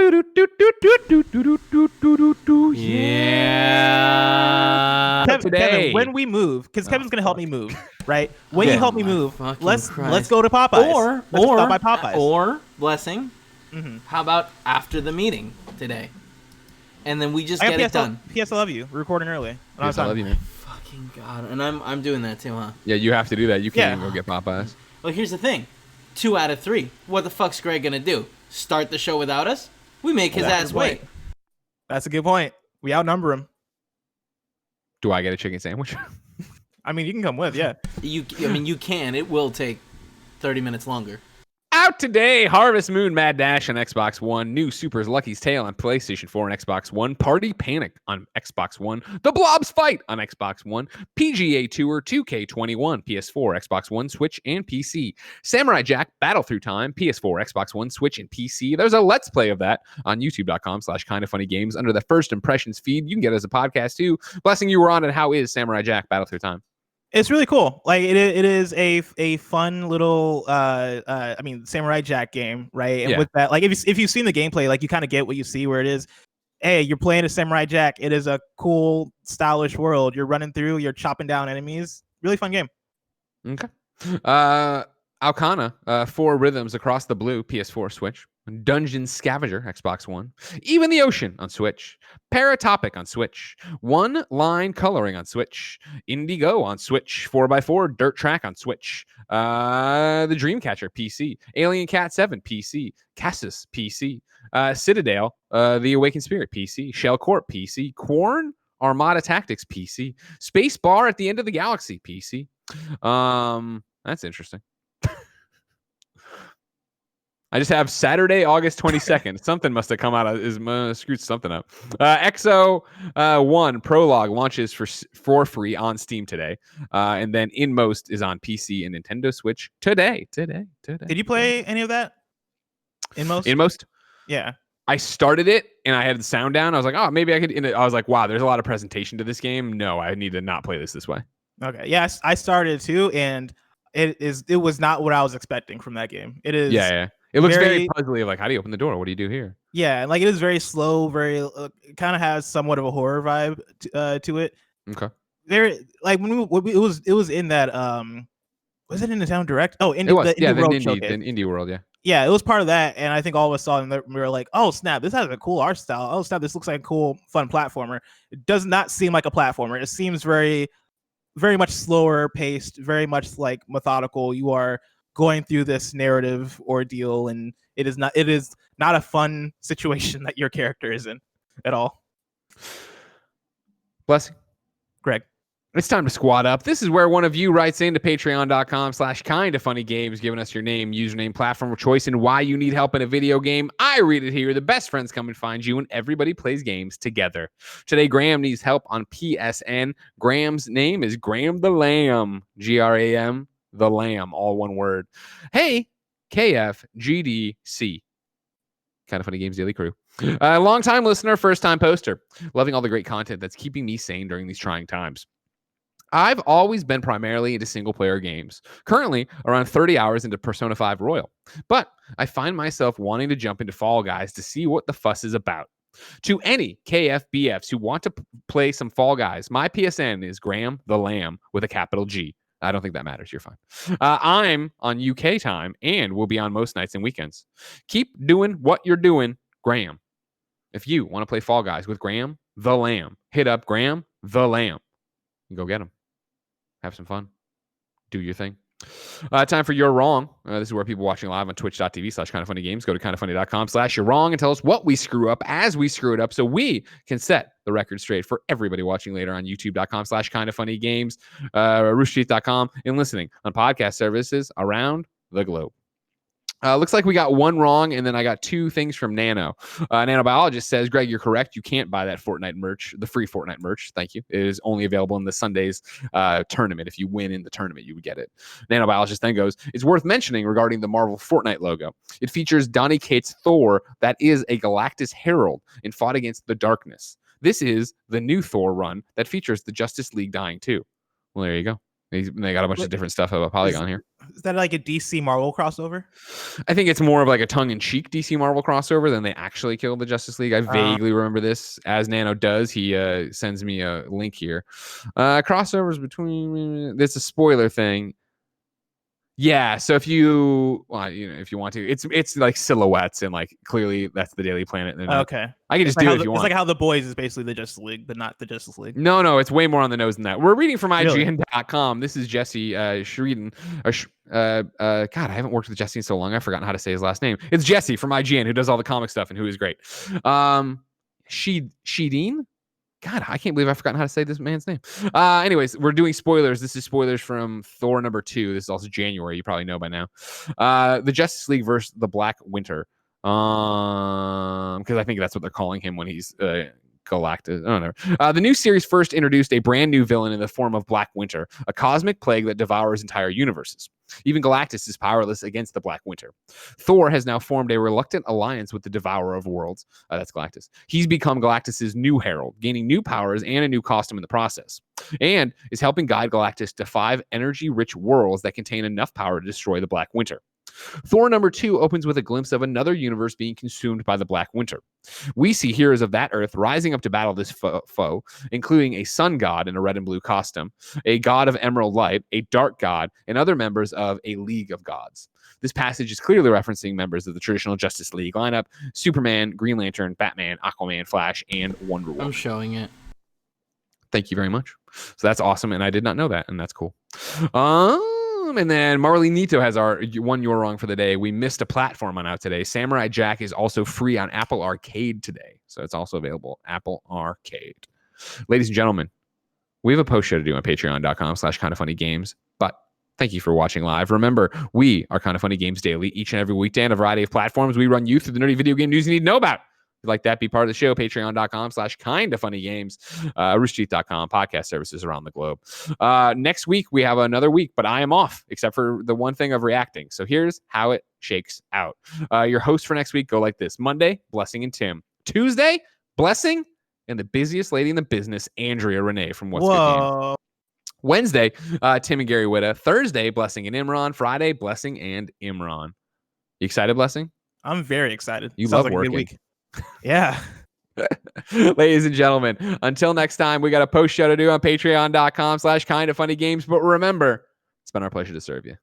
Kevin, when we move, because Kevin's gonna help me move, right? When you help me move, let's go to Popeyes. Let's stop by Popeyes. Or Blessing. Mm-hmm. How about after the meeting today, and then we just get it done. P.S. I love you. We're recording early. P.S. I love you, man. Fucking God, and I'm doing that too, huh? Yeah, you have to do that. You can't even go get Popeyes. Well, here's the thing: 2 out of 3. What the fuck's Greg gonna do? Start the show without us? We make his ass wait. That's a good point. We outnumber him. Do I get a chicken sandwich? I mean, you can come with, yeah. You can. It will take 30 minutes longer. Out today, Harvest Moon Mad Dash on Xbox One, New Super's Lucky's Tale on PlayStation 4 and Xbox One, Party Panic on Xbox One, The Blob's Fight on Xbox One, PGA Tour 2K21, PS4, Xbox One, Switch, and PC, Samurai Jack Battle Through Time, PS4, Xbox One, Switch, and PC. There's a Let's Play of that on youtube.com/kindafunnygames under the First Impressions feed. You can get it as a podcast too. Blessing, you were on it. How is Samurai Jack Battle Through Time? It's really cool. Like it is a fun little Samurai Jack game, right? And with that, like if you've seen the gameplay, like you kind of get what you see where it is. Hey, you're playing a Samurai Jack. It is a cool, stylish world. You're running through, you're chopping down enemies. Really fun game. Okay. Alcana, 4 Rhythms Across the Blue, PS4, Switch. Dungeon Scavenger, Xbox One. Even the Ocean on Switch. Paratopic on Switch. One Line Coloring on Switch. Indigo on Switch. 4x4 Dirt Track on Switch. The Dreamcatcher PC. Alien Cat 7 PC. Cassis PC. Citadel, The Awakened Spirit PC. Shell Corp PC. Quorn Armada Tactics PC. Space Bar at the End of the Galaxy PC. That's interesting. I just have Saturday, August 22nd. Something must have come out of screwed something up. EXO 1 Prologue launches for free on Steam today. And then Inmost is on PC and Nintendo Switch today. Did you play any of that? Inmost? Yeah. I started it and I had the sound down. I was like, oh, maybe I could. I was like, wow, there's a lot of presentation to this game. No, I need to not play this way. Okay. Yes, I started too, and it was not what I was expecting from that game. It is. Yeah. It looks very puzzly. Like, how do you open the door? What do you do here? Yeah, like it is very slow, very it kind of has somewhat of a horror vibe to it. Okay. There, like when it was in that was it in the Town Direct? Oh, it was. the World Showcase. The Indie World, yeah. Yeah, it was part of that, and I think all of a sudden we were like, "Oh snap! This has a cool art style. Oh snap! This looks like a cool, fun platformer." It does not seem like a platformer. It seems very, very much slower paced, very much like methodical. You are going through this narrative ordeal, and it is not a fun situation that your character is in at all. Blessing. Greg. It's time to squad up. This is where one of you writes into patreon.com/kindafunnygames, giving us your name, username, platform of choice, and why you need help in a video game. I read it here. The best friends come and find you, and everybody plays games together. Today, Graham needs help on PSN. Graham's name is Gramthelamb. Gram, the lamb, all one word. Hey, KFGDC. Kind of Funny Games Daily Crew. Long-time listener, first-time poster. Loving all the great content that's keeping me sane during these trying times. I've always been primarily into single-player games, currently around 30 hours into Persona 5 Royal, but I find myself wanting to jump into Fall Guys to see what the fuss is about. To any KFBFs who want to play some Fall Guys, my PSN is Graham the Lamb with a capital G. I don't think that matters. You're fine. I'm on UK time and will be on most nights and weekends. Keep doing what you're doing, Graham. If you want to play Fall Guys with Graham the Lamb, hit up Graham the Lamb and go get him. Have some fun. Do your thing. Time for You're Wrong. This is where people watching live on twitch.tv/kindoffunnygames. Go to kindoffunny.com/you're wrong and tell us what we screw up as we screw it up so we can set the record straight for everybody watching later on youtube.com/kindoffunnygames, roosterteeth.com, and listening on podcast services around the globe. Looks like we got one wrong, and then I got two things from Nano. Nanobiologist says, Greg, you're correct. You can't buy that Fortnite merch, the free Fortnite merch. Thank you. It is only available in the Sunday's tournament. If you win in the tournament, you would get it. Nanobiologist then goes, it's worth mentioning regarding the Marvel Fortnite logo. It features Donny Cates' Thor that is a Galactus Herald and fought against the darkness. This is the new Thor run that features the Justice League dying too. Well, there you go. They got a bunch of different stuff about Polygon here. Is that like a DC Marvel crossover? I think it's more of like a tongue-in-cheek DC Marvel crossover than they actually killed the Justice League. I vaguely remember this. As Nano does, he sends me a link here. Crossovers between... It's a spoiler thing. Yeah, so if you want to, it's like silhouettes and like clearly that's the Daily Planet. Okay, I can just do it if you want. It's like how The Boys is basically the Justice League, but not the Justice League. No, it's way more on the nose than that. We're reading from IGN.com. This is Jesse Shreeden. God, I haven't worked with Jesse in so long. I've forgotten how to say his last name. It's Jesse from IGN who does all the comic stuff and who is great. Shreeden. God, I can't believe I've forgotten how to say this man's name. Anyways, we're doing spoilers. This is spoilers from Thor #2. This is also January. You probably know by now. The Justice League versus the Black Winter. Because I think that's what they're calling him when he's Galactus. I don't know. The new series first introduced a brand new villain in the form of Black Winter, a cosmic plague that devours entire universes. Even Galactus is powerless against the Black Winter. Thor has now formed a reluctant alliance with the Devourer of Worlds. That's Galactus. He's become Galactus's new herald, gaining new powers and a new costume in the process, and is helping guide Galactus to 5 energy-rich worlds that contain enough power to destroy the Black Winter. Thor #2 opens with a glimpse of another universe being consumed by the Black Winter. We see heroes of that Earth rising up to battle this foe, including a sun god in a red and blue costume, a god of emerald light, a dark god, and other members of a League of Gods. This passage is clearly referencing members of the traditional Justice League lineup: Superman, Green Lantern, Batman, Aquaman, Flash, and Wonder Woman. I'm showing it. Thank you very much. So that's awesome, and I did not know that, and that's cool. And then Marley Nito has our one You're Wrong for the day. We missed a platform on out today. Samurai Jack is also free on Apple Arcade today. So it's also available Apple Arcade. Ladies and gentlemen, we have a post show to do on patreon.com/kindoffunnygames. But thank you for watching live. Remember, we are Kind of Funny Games Daily each and every weekday on a variety of platforms. We run you through the nerdy video game news you need to know about. If you'd like that, be part of the show, patreon.com/kindoffunnygames, roosterteeth.com, podcast services around the globe. Next week, we have another week, but I am off, except for the one thing of reacting. So here's how it shakes out. Your hosts for next week go like this. Monday, Blessing and Tim. Tuesday, Blessing and the busiest lady in the business, Andrea Renee from What's Good Game. Wednesday, Tim and Gary Witta. Thursday, Blessing and Imran. Friday, Blessing and Imran. You excited, Blessing? I'm very excited. You Sounds love like working. a good week. Yeah. Ladies and gentlemen, until next time, we got a post show to do on patreon.com/kindoffunnygames. But remember, it's been our pleasure to serve you.